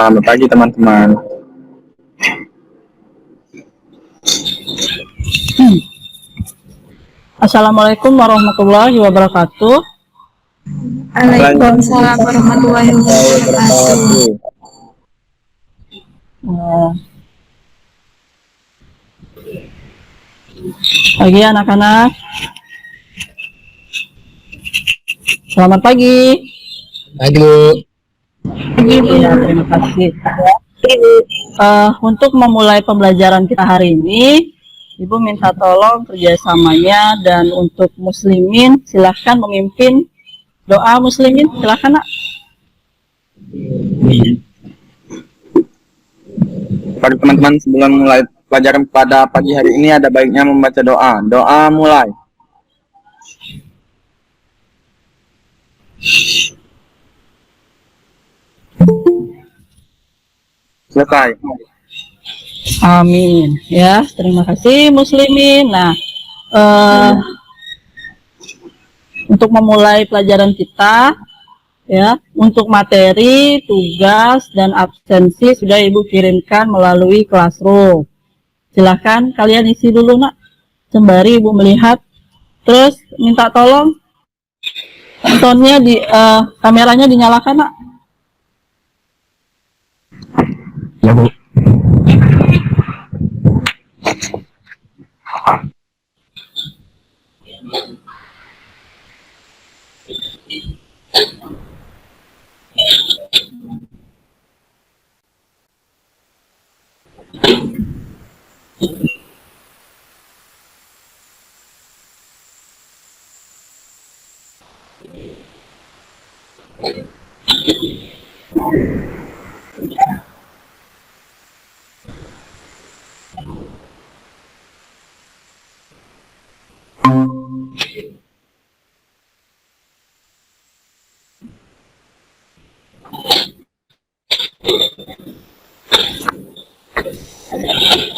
Selamat pagi teman-teman. Assalamualaikum warahmatullahi wabarakatuh. Waalaikumsalam warahmatullahi wabarakatuh. Pagi anak-anak. Selamat pagi. Pagi, Bu. Ya, terima kasih. Untuk memulai pembelajaran kita hari ini, Ibu minta tolong kerjasamanya, dan untuk muslimin silahkan memimpin doa muslimin, silahkan nak. Bagi teman-teman, sebelum mulai pelajaran pada pagi hari ini ada baiknya membaca doa. Doa mulai. Selesai. Amin. Ya, terima kasih muslimin. Nah, untuk memulai pelajaran kita, ya, untuk materi, tugas, dan absensi sudah Ibu kirimkan melalui Classroom. Silahkan kalian isi dulu nak, sembari Ibu melihat. Terus minta tolong tontonnya kameranya dinyalakan nak. Ya, Bu.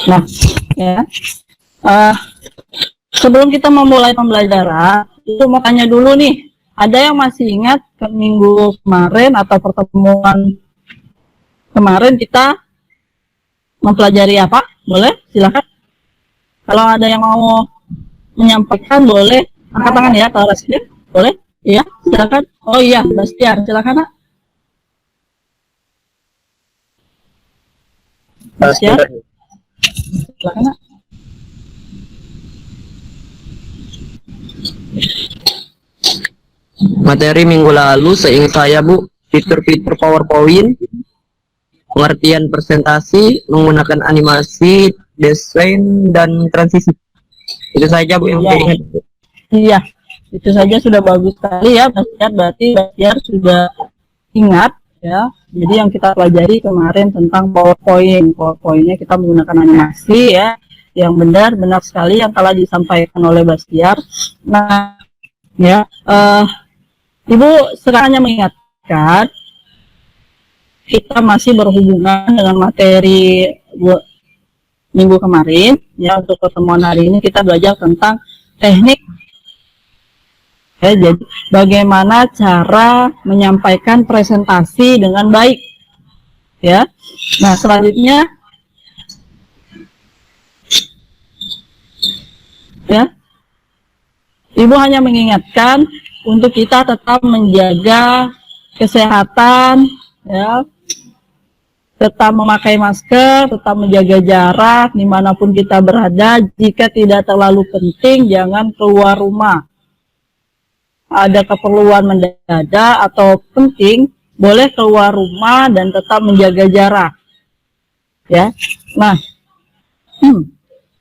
Nah, ya. Sebelum kita memulai pembelajaran, itu mau tanya dulu nih, ada yang masih ingat ke minggu kemarin atau pertemuan kemarin kita mempelajari apa? Boleh, silakan. Kalau ada yang mau menyampaikan, boleh angkat tangan ya, kalau Bastian, boleh? Iya, silakan. Oh iya, Bastian, silakan nak. Bastian, silakan nak. Materi minggu lalu seingat saya, Bu, fitur-fitur PowerPoint, pengertian presentasi, menggunakan animasi, desain, dan transisi. Itu saja, Bu, yang saya ingat. Iya, itu saja sudah bagus sekali ya, Bastian. Berarti Bastian sudah ingat ya. Jadi yang kita pelajari kemarin tentang PowerPoint. PowerPoint-nya kita menggunakan animasi ya. Yang benar sekali yang telah disampaikan oleh Bastian. Nah, ya, Ibu sekarang hanya mengingatkan kita masih berhubungan dengan materi minggu kemarin ya. Untuk pertemuan hari ini kita belajar tentang teknik ya, jadi bagaimana cara menyampaikan presentasi dengan baik ya. Nah, selanjutnya ya, Ibu hanya mengingatkan untuk kita tetap menjaga kesehatan ya, tetap memakai masker, tetap menjaga jarak dimanapun kita berada. Jika tidak terlalu penting, jangan keluar rumah. Ada keperluan mendadak atau penting, boleh keluar rumah dan tetap menjaga jarak ya. Nah,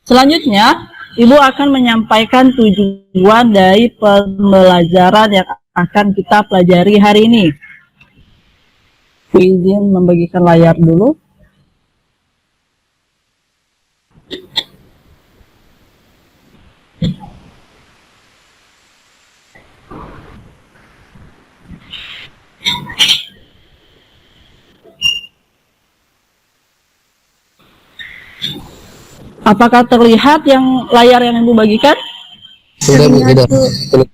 selanjutnya Ibu akan menyampaikan tujuan dari pembelajaran yang akan kita pelajari hari ini. Izin membagikan layar dulu. Apakah terlihat yang layar yang Ibu bagikan? Sudah, Bu, sudah.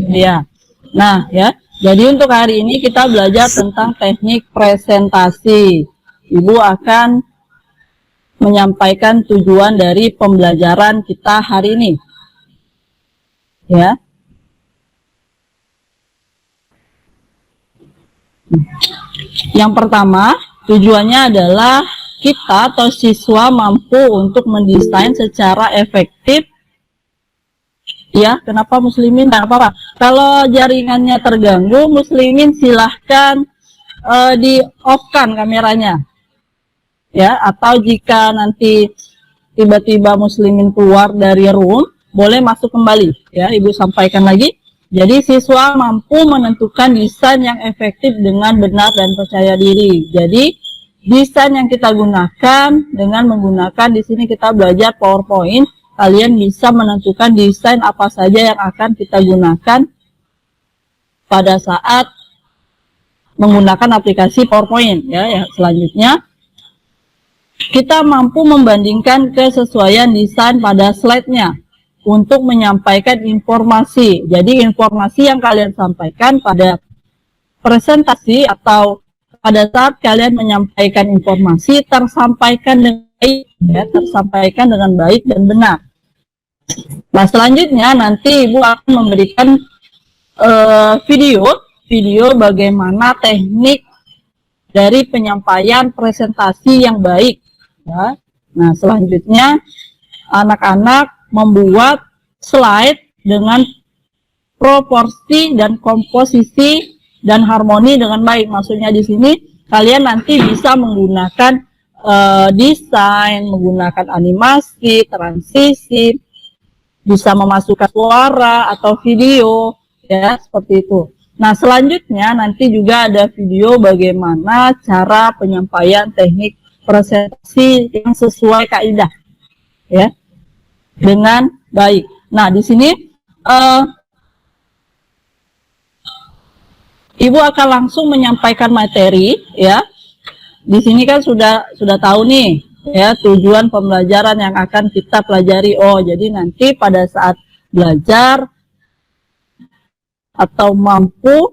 Ya. Nah, ya. Jadi untuk hari ini kita belajar tentang teknik presentasi. Ibu akan menyampaikan tujuan dari pembelajaran kita hari ini. Ya. Yang pertama, tujuannya adalah kita atau siswa mampu untuk mendesain secara efektif. Ya, kenapa muslimin? Nah, apa-apa. Kalau jaringannya terganggu, muslimin silahkan di off-kan kameranya. Ya, atau jika nanti tiba-tiba muslimin keluar dari room, boleh masuk kembali. Ya, Ibu sampaikan lagi. Jadi siswa mampu menentukan desain yang efektif dengan benar dan percaya diri. Jadi desain yang kita gunakan dengan menggunakan di sini kita belajar PowerPoint. Kalian bisa menentukan desain apa saja yang akan kita gunakan pada saat menggunakan aplikasi PowerPoint. Ya, selanjutnya kita mampu membandingkan kesesuaian desain pada slide-nya untuk menyampaikan informasi. Jadi informasi yang kalian sampaikan pada presentasi atau pada saat kalian menyampaikan informasi tersampaikan dengan baik, ya, tersampaikan dengan baik dan benar. Nah, selanjutnya nanti Ibu akan memberikan video bagaimana teknik dari penyampaian presentasi yang baik. Ya. Nah, selanjutnya anak-anak membuat slide dengan proporsi dan komposisi dan harmoni dengan baik. Maksudnya di sini kalian nanti bisa menggunakan desain, menggunakan animasi, transisi, bisa memasukkan suara atau video, ya seperti itu. Nah, selanjutnya nanti juga ada video bagaimana cara penyampaian teknik presentasi yang sesuai kaidah, ya, dengan baik. Nah, di sini Ibu akan langsung menyampaikan materi, ya. Di sini kan sudah tahu nih, ya, tujuan pembelajaran yang akan kita pelajari. Oh, jadi nanti pada saat belajar atau mampu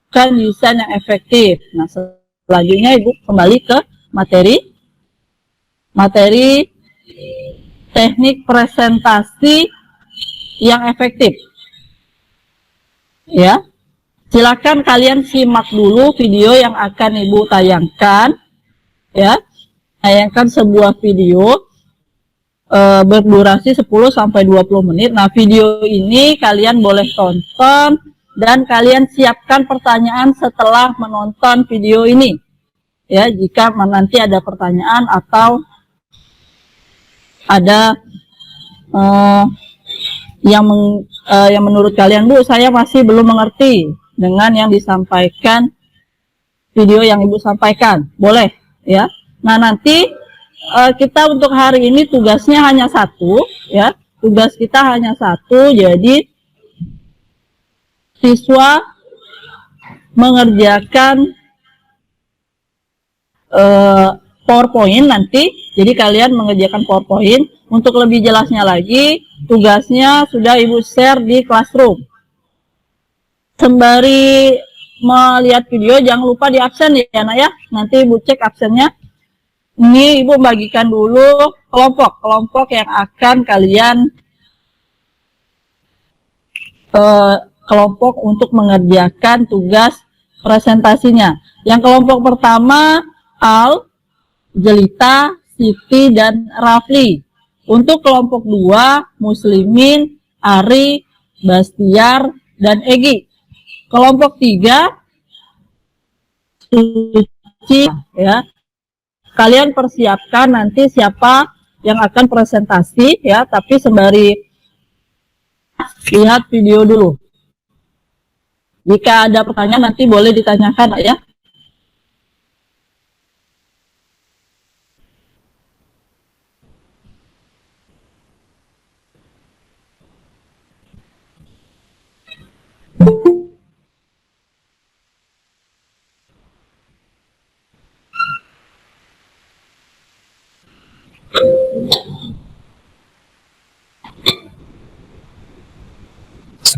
kan desain yang efektif. Nah, selanjutnya Ibu kembali ke materi teknik presentasi yang efektif. Ya. Silakan kalian simak dulu video yang akan Ibu tayangkan. Ya. Tayangkan sebuah video berdurasi 10-20 menit. Nah, video ini kalian boleh tonton dan kalian siapkan pertanyaan setelah menonton video ini. Ya, jika nanti ada pertanyaan atau ada yang menurut kalian, Bu, saya masih belum mengerti dengan yang disampaikan video yang Ibu sampaikan, boleh, ya. Nah, nanti kita untuk hari ini tugasnya hanya satu, ya. Tugas kita hanya satu, jadi siswa mengerjakan PowerPoint nanti. Jadi kalian mengerjakan PowerPoint. Untuk lebih jelasnya lagi, tugasnya sudah Ibu share di Classroom. Sembari melihat video, jangan lupa di absen ya, Nak, ya. Nanti Ibu cek absennya. Ini Ibu bagikan dulu kelompok yang akan kalian kelompok untuk mengerjakan tugas presentasinya. Yang kelompok pertama Al, Jelita, Siti, dan Rafli. Untuk kelompok 2 Muslimin, Ari, Bastiar, dan Egi. Kelompok 3 Suci, ya. Kalian persiapkan nanti siapa yang akan presentasi, ya, tapi sembari lihat video dulu. Jika ada pertanyaan nanti boleh ditanyakan, ya.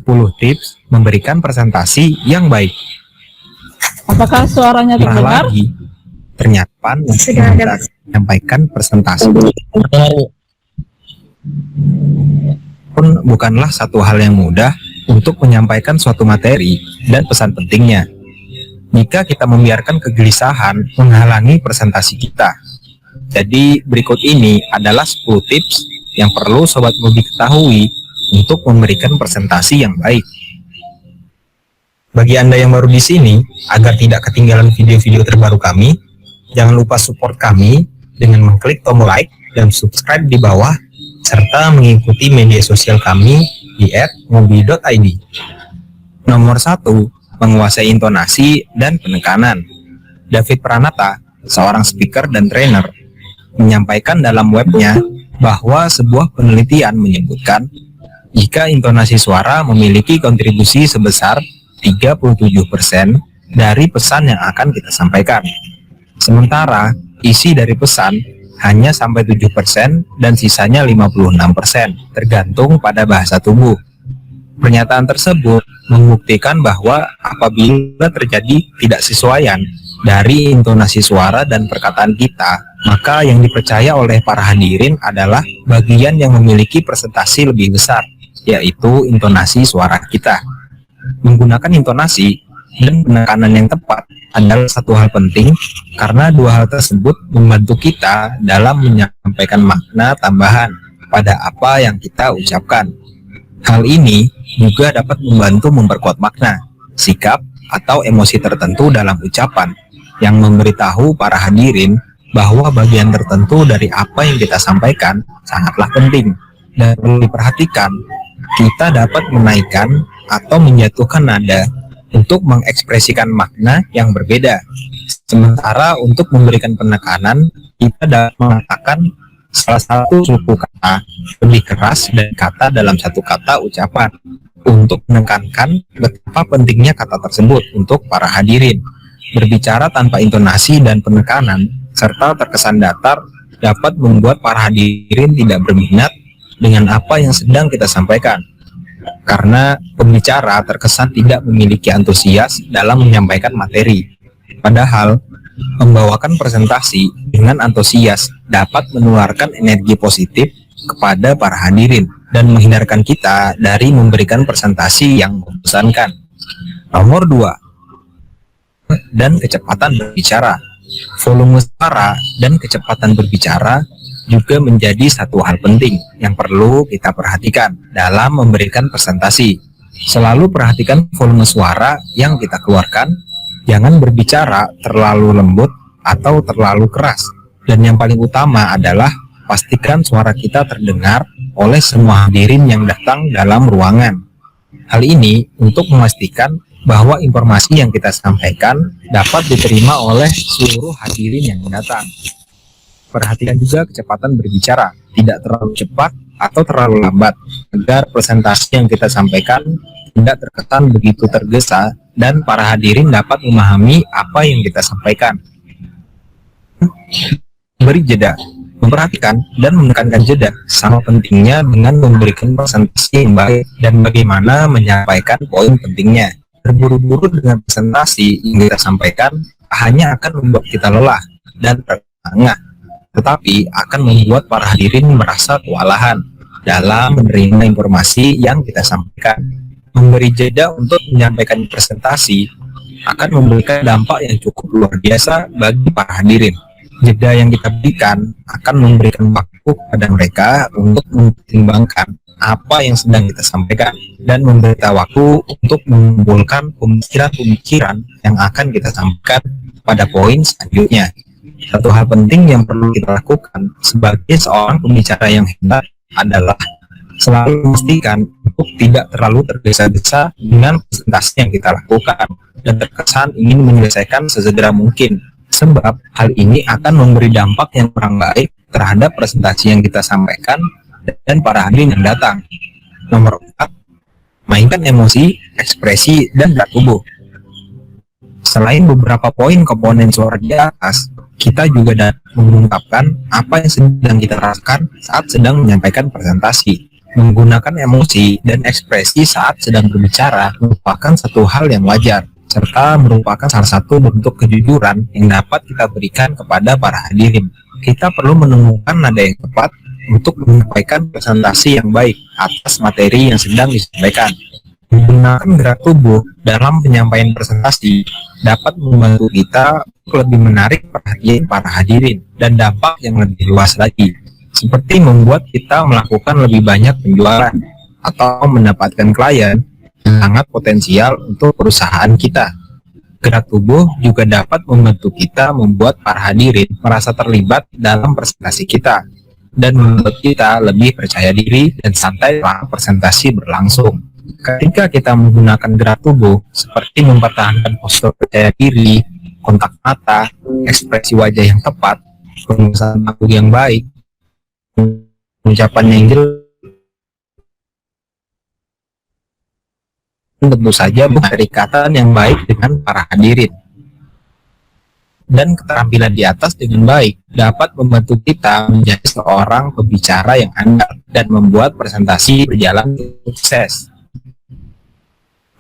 10 tips memberikan presentasi yang baik. Apakah suaranya Nah terdengar? lagi, ternyata yang Sudah ada. menyampaikan presentasi pun bukanlah satu hal yang mudah untuk menyampaikan suatu materi dan pesan pentingnya. Jika kita membiarkan kegelisahan menghalangi presentasi kita. Jadi berikut ini adalah 10 tips yang perlu Sobat Mobi ketahui untuk memberikan presentasi yang baik. Bagi Anda yang baru di sini, agar tidak ketinggalan video-video terbaru kami, jangan lupa support kami dengan mengklik tombol like dan subscribe di bawah, serta mengikuti media sosial kami di @mobi.id. Nomor 1, menguasai intonasi dan penekanan. David Pranata, seorang speaker dan trainer, menyampaikan dalam webnya bahwa sebuah penelitian menyebutkan jika intonasi suara memiliki kontribusi sebesar 37% dari pesan yang akan kita sampaikan. Sementara isi dari pesan hanya sampai 7% dan sisanya 56%, tergantung pada bahasa tubuh. Pernyataan tersebut membuktikan bahwa apabila terjadi ketidaksesuaian dari intonasi suara dan perkataan kita, maka yang dipercaya oleh para hadirin adalah bagian yang memiliki presentasi lebih besar, yaitu intonasi suara kita. Menggunakan intonasi dan penekanan yang tepat adalah satu hal penting karena dua hal tersebut membantu kita dalam menyampaikan makna tambahan pada apa yang kita ucapkan. Hal ini juga dapat membantu memperkuat makna, sikap, atau emosi tertentu dalam ucapan yang memberitahu para hadirin bahwa bagian tertentu dari apa yang kita sampaikan sangatlah penting dan perlu diperhatikan. Kita dapat menaikkan atau menjatuhkan nada untuk mengekspresikan makna yang berbeda. Sementara untuk memberikan penekanan, kita dapat mengatakan salah satu suku kata lebih keras dari kata dalam satu kata ucapan untuk menekankan betapa pentingnya kata tersebut untuk para hadirin. Berbicara tanpa intonasi dan penekanan serta terkesan datar dapat membuat para hadirin tidak berminat dengan apa yang sedang kita sampaikan. Karena pembicara terkesan tidak memiliki antusias dalam menyampaikan materi. Padahal, membawakan presentasi dengan antusias dapat menularkan energi positif kepada para hadirin dan menghindarkan kita dari memberikan presentasi yang membosankan. Nomor 2, dan kecepatan berbicara. Volume suara dan kecepatan berbicara juga menjadi satu hal penting yang perlu kita perhatikan dalam memberikan presentasi. Selalu perhatikan volume suara yang kita keluarkan, jangan berbicara terlalu lembut atau terlalu keras. Dan yang paling utama adalah pastikan suara kita terdengar oleh semua hadirin yang datang dalam ruangan. Hal ini untuk memastikan bahwa informasi yang kita sampaikan dapat diterima oleh seluruh hadirin yang datang. Perhatikan juga kecepatan berbicara, tidak terlalu cepat atau terlalu lambat, agar presentasi yang kita sampaikan tidak terkesan begitu tergesa dan para hadirin dapat memahami apa yang kita sampaikan. Beri jeda. Memperhatikan dan menekankan jeda sama pentingnya dengan memberikan presentasi yang baik dan bagaimana menyampaikan poin pentingnya. Terburu-buru dengan presentasi yang kita sampaikan hanya akan membuat kita lelah dan terengah, tetapi akan membuat para hadirin merasa kewalahan dalam menerima informasi yang kita sampaikan. Memberi jeda untuk menyampaikan presentasi akan memberikan dampak yang cukup luar biasa bagi para hadirin. Jeda yang kita berikan akan memberikan waktu kepada mereka untuk mempertimbangkan apa yang sedang kita sampaikan dan memberikan waktu untuk mengumpulkan pemikiran-pemikiran yang akan kita sampaikan pada poin selanjutnya. Satu hal penting yang perlu kita lakukan sebagai seorang pembicara yang hebat adalah selalu memastikan untuk tidak terlalu tergesa-gesa dengan presentasi yang kita lakukan dan terkesan ingin menyelesaikan sesegera mungkin, sebab hal ini akan memberi dampak yang kurang baik terhadap presentasi yang kita sampaikan dan para hadirin yang datang. Nomor 4, mainkan emosi, ekspresi, dan gerak tubuh. Selain beberapa poin komponen suara di atas, kita juga dapat mengungkapkan apa yang sedang kita rasakan saat sedang menyampaikan presentasi. Menggunakan emosi dan ekspresi saat sedang berbicara merupakan satu hal yang wajar, serta merupakan salah satu bentuk kejujuran yang dapat kita berikan kepada para hadirin. Kita perlu menemukan nada yang tepat untuk menyampaikan presentasi yang baik atas materi yang sedang disampaikan. Menggunakan gerak tubuh dalam penyampaian presentasi dapat membantu kita untuk lebih menarik perhatian para hadirin dan dampak yang lebih luas lagi, seperti membuat kita melakukan lebih banyak penjualan atau mendapatkan klien yang sangat potensial untuk perusahaan kita. Gerak tubuh juga dapat membantu kita membuat para hadirin merasa terlibat dalam presentasi kita dan membuat kita lebih percaya diri dan santai selama presentasi berlangsung. Ketika kita menggunakan gerak tubuh seperti mempertahankan postur percaya diri, kontak mata, ekspresi wajah yang tepat, penguasaan tubuh yang baik, ucapan yang jelas, tentu saja bukan ikatan yang baik dengan para hadirin. Dan keterampilan di atas dengan baik dapat membantu kita menjadi seorang pembicara yang andal dan membuat presentasi berjalan sukses.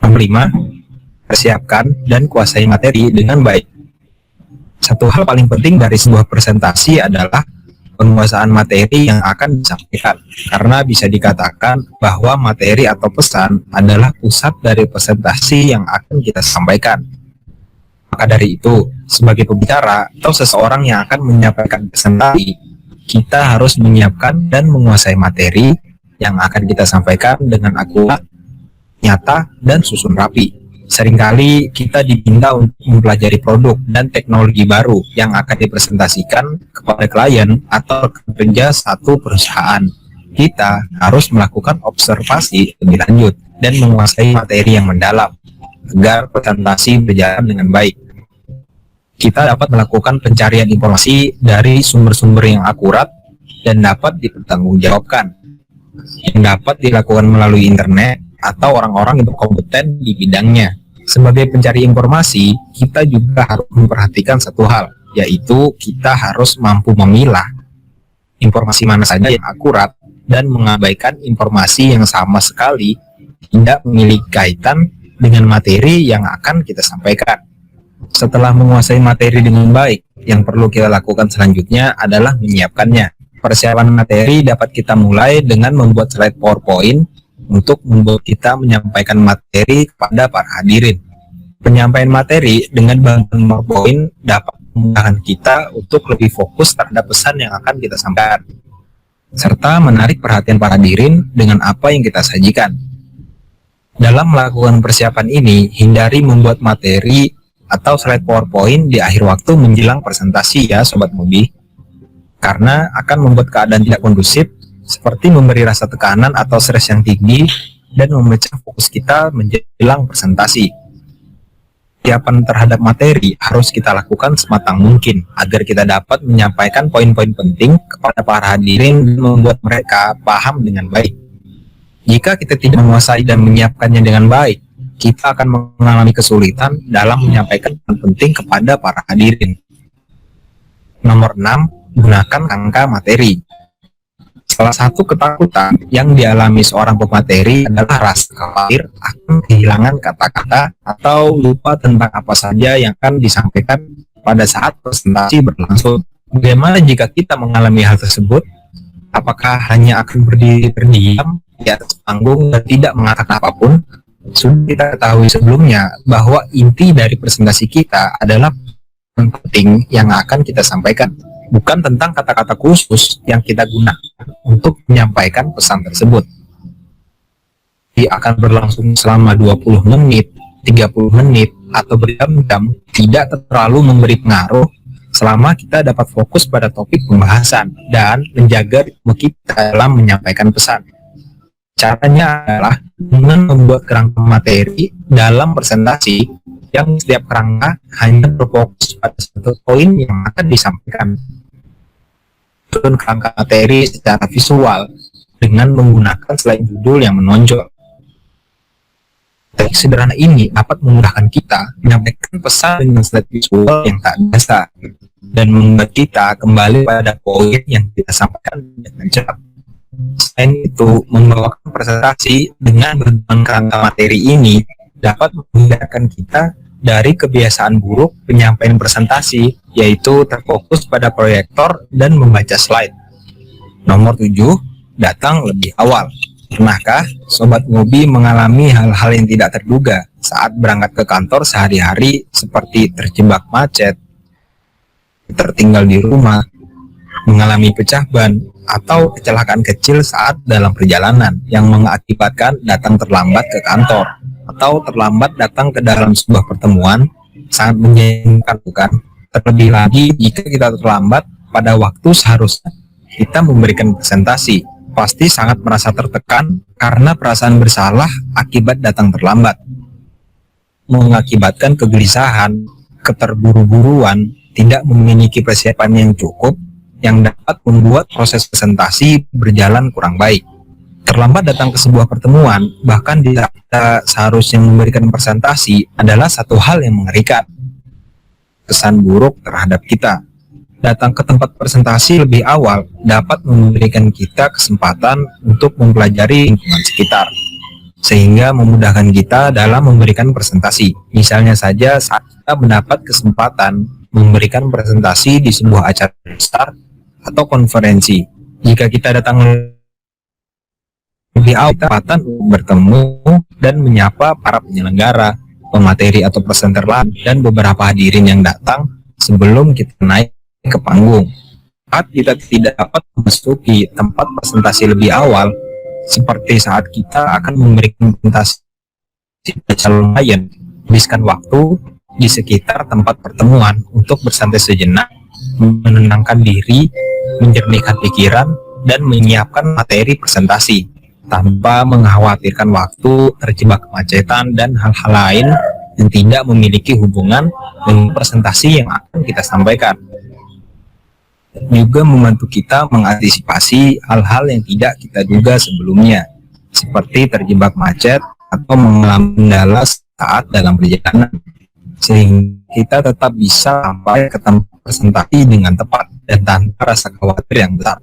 Nomor 5, persiapkan dan kuasai materi dengan baik. Satu hal paling penting dari sebuah presentasi adalah penguasaan materi yang akan disampaikan, karena bisa dikatakan bahwa materi atau pesan adalah pusat dari presentasi yang akan kita sampaikan. Maka dari itu, sebagai pembicara atau seseorang yang akan menyampaikan presentasi, kita harus menyiapkan dan menguasai materi yang akan kita sampaikan dengan akurat, nyata, dan susun rapi. Seringkali kita diminta untuk mempelajari produk dan teknologi baru yang akan dipresentasikan kepada klien atau rekan kerja satu perusahaan. Kita harus melakukan observasi lebih lanjut dan menguasai materi yang mendalam agar presentasi berjalan dengan baik. Kita dapat melakukan pencarian informasi dari sumber-sumber yang akurat dan dapat dipertanggungjawabkan, yang dapat dilakukan melalui internet atau orang-orang yang berkompeten di bidangnya. Sebagai pencari informasi, kita juga harus memperhatikan satu hal, yaitu kita harus mampu memilah informasi mana saja yang akurat dan mengabaikan informasi yang sama sekali tidak memiliki kaitan dengan materi yang akan kita sampaikan. Setelah menguasai materi dengan baik, yang perlu kita lakukan selanjutnya adalah menyiapkannya. Persiapan materi dapat kita mulai dengan membuat slide PowerPoint untuk membuat kita menyampaikan materi kepada para hadirin. Penyampaian materi dengan bantuan PowerPoint dapat memudahkan kita untuk lebih fokus terhadap pesan yang akan kita sampaikan, serta menarik perhatian para hadirin dengan apa yang kita sajikan. Dalam melakukan persiapan ini, hindari membuat materi atau slide PowerPoint di akhir waktu menjelang presentasi ya Sobat Mobi, karena akan membuat keadaan tidak kondusif, seperti memberi rasa tekanan atau stres yang tinggi dan memecah fokus kita menjelang presentasi. Persiapan terhadap materi harus kita lakukan sematang mungkin agar kita dapat menyampaikan poin-poin penting kepada para hadirin dan membuat mereka paham dengan baik. Jika kita tidak menguasai dan menyiapkannya dengan baik, kita akan mengalami kesulitan dalam menyampaikan pesan penting kepada para hadirin. Nomor 6, gunakan angka materi. Salah satu ketakutan yang dialami seorang pemateri adalah rasa khawatir akan kehilangan kata-kata atau lupa tentang apa saja yang akan disampaikan pada saat presentasi berlangsung. Bagaimana jika kita mengalami hal tersebut? Apakah hanya akan berdiri berdiam di atas panggung dan tidak mengatakan apapun? Sudah kita ketahui sebelumnya bahwa inti dari presentasi kita adalah penting yang akan kita sampaikan, bukan tentang kata-kata khusus yang kita gunakan untuk menyampaikan pesan tersebut. Dia akan berlangsung selama 20 menit, 30 menit, atau berjam-jam, tidak terlalu memberi pengaruh selama kita dapat fokus pada topik pembahasan dan menjaga ritme kita dalam menyampaikan pesan. Caranya adalah dengan membuat kerangka materi dalam presentasi yang setiap kerangka hanya berfokus pada satu poin yang akan disampaikan. Susun kerangka materi secara visual dengan menggunakan slide judul yang menonjol. Teknik sederhana ini dapat memudahkan kita menyampaikan pesan dengan slide visual yang tak biasa dan membuat kita kembali pada poin yang kita sampaikan dengan cepat. Selain itu, membawakan presentasi dengan berbagai kerangka materi ini dapat menghindarkan kita dari kebiasaan buruk penyampaian presentasi, yaitu terfokus pada proyektor dan membaca slide. Nomor 7, datang lebih awal. Pernahkah Sobat Ngobi mengalami hal-hal yang tidak terduga saat berangkat ke kantor sehari-hari seperti terjebak macet, tertinggal di rumah, mengalami pecah ban, atau kecelakaan kecil saat dalam perjalanan yang mengakibatkan datang terlambat ke kantor atau terlambat datang ke dalam sebuah pertemuan? Sangat menyayangkan, bukan? Terlebih lagi jika kita terlambat pada waktu seharusnya kita memberikan presentasi, pasti sangat merasa tertekan karena perasaan bersalah akibat datang terlambat, mengakibatkan kegelisahan, keterburu-buruan, tidak memiliki persiapan yang cukup, yang dapat membuat proses presentasi berjalan kurang baik. Terlambat datang ke sebuah pertemuan, bahkan di saat kita seharusnya memberikan presentasi, adalah satu hal yang mengerikan. Kesan buruk terhadap kita. Datang ke tempat presentasi lebih awal dapat memberikan kita kesempatan untuk mempelajari lingkungan sekitar, sehingga memudahkan kita dalam memberikan presentasi. Misalnya saja saat kita mendapat kesempatan memberikan presentasi di sebuah acara besar atau konferensi. Jika kita datang lebih awal, kesempatan bertemu dan menyapa para penyelenggara, pemateri atau presenter lain, dan beberapa hadirin yang datang sebelum kita naik ke panggung. Saat kita tidak dapat memasuki tempat presentasi lebih awal, seperti saat kita akan memberikan presentasi pada calon klien, habiskan waktu di sekitar tempat pertemuan untuk bersantai sejenak, menenangkan diri, menjernihkan pikiran, dan menyiapkan materi presentasi tanpa mengkhawatirkan waktu, terjebak kemacetan, dan hal-hal lain yang tidak memiliki hubungan dengan presentasi yang akan kita sampaikan. Juga membantu kita mengantisipasi hal-hal yang tidak kita duga sebelumnya, seperti terjebak macet atau mengalami kendala saat dalam perjalanan, sehingga kita tetap bisa sampai ke tempat presentasi dengan tepat dan tanpa rasa khawatir yang besar.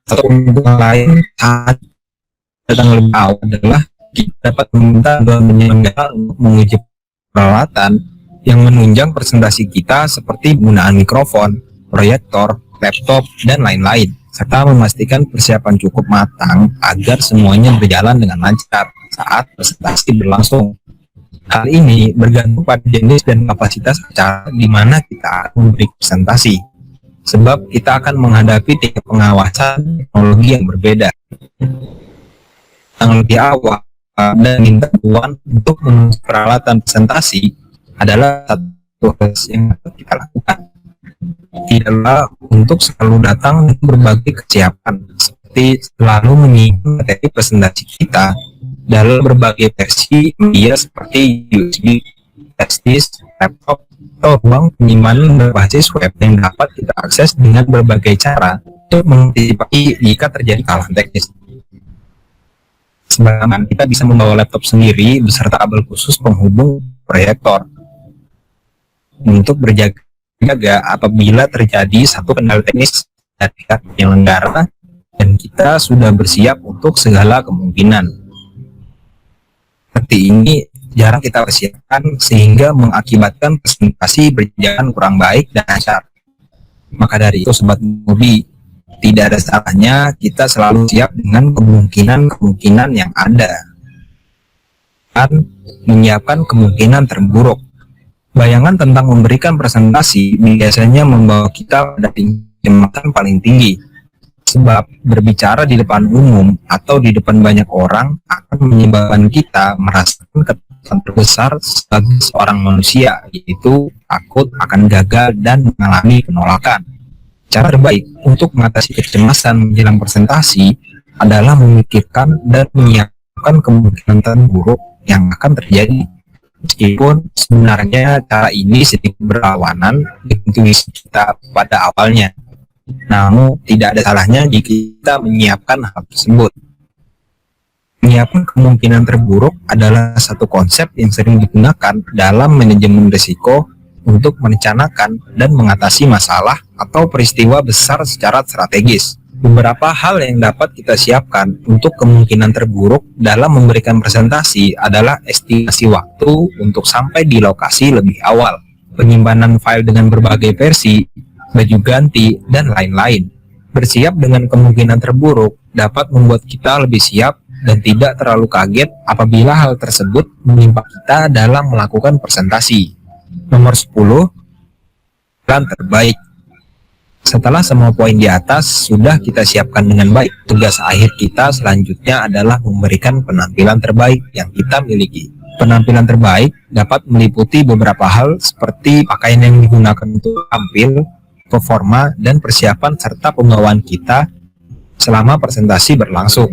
Satu keuntungan lain saat datang lebih awal adalah kita dapat meminta penyelenggara untuk menguji peralatan yang menunjang presentasi kita seperti penggunaan mikrofon, proyektor, laptop, dan lain-lain, serta memastikan persiapan cukup matang agar semuanya berjalan dengan lancar saat presentasi berlangsung. Hal ini bergantung pada jenis dan kapasitas acara di mana kita akan memberi presentasi, sebab kita akan menghadapi tingkat pengawasan teknologi yang berbeda. Yang lebih awal dan minta bantuan untuk mengurus peralatan presentasi adalah satu hal yang harus kita lakukan. Tidaklah untuk selalu datang dengan berbagai kesiapan, seperti selalu menyiapkan materi presentasi kita dalam berbagai versi media seperti USB, flash disk, laptop, atau ruang penyimpanan berbasis web yang dapat kita akses dengan berbagai cara untuk mengantisipasi jika terjadi kesalahan teknis. Sebaliknya, kita bisa membawa laptop sendiri beserta kabel khusus penghubung proyektor untuk berjaga-jaga apabila terjadi satu kendala teknis dari pihak penyelenggara, dan kita sudah bersiap untuk segala kemungkinan. Seperti ini jarang kita persiapkan sehingga mengakibatkan presentasi berjalan kurang baik dan lancar. Maka dari itu, Sobat Ngobi, tidak ada salahnya kita selalu siap dengan kemungkinan-kemungkinan yang ada dan menyiapkan kemungkinan terburuk. Bayangan tentang memberikan presentasi biasanya membawa kita pada kecemasan paling tinggi, sebab berbicara di depan umum atau di depan banyak orang akan menyebabkan kita merasakan ketakutan terbesar sebagai seorang manusia, yaitu takut akan gagal dan mengalami penolakan. Cara terbaik untuk mengatasi kecemasan menjelang presentasi adalah memikirkan dan menyiapkan kemungkinan terburuk yang akan terjadi. Meskipun sebenarnya cara ini sedikit berlawanan dengan intuisi kita pada awalnya, namun tidak ada salahnya jika kita menyiapkan hal tersebut. Menyiapkan kemungkinan terburuk adalah satu konsep yang sering digunakan dalam manajemen risiko untuk merencanakan dan mengatasi masalah atau peristiwa besar secara strategis. Beberapa hal yang dapat kita siapkan untuk kemungkinan terburuk dalam memberikan presentasi adalah estimasi waktu untuk sampai di lokasi lebih awal, penyimpanan file dengan berbagai versi, baju ganti, dan lain-lain. Bersiap dengan kemungkinan terburuk dapat membuat kita lebih siap dan tidak terlalu kaget apabila hal tersebut menimpa kita dalam melakukan presentasi. Nomor 10, plan terbaik. Setelah semua poin di atas sudah kita siapkan dengan baik, tugas akhir kita selanjutnya adalah memberikan penampilan terbaik yang kita miliki. Penampilan terbaik dapat meliputi beberapa hal seperti pakaian yang digunakan untuk tampil, performa, dan persiapan serta pembawaan kita selama presentasi berlangsung.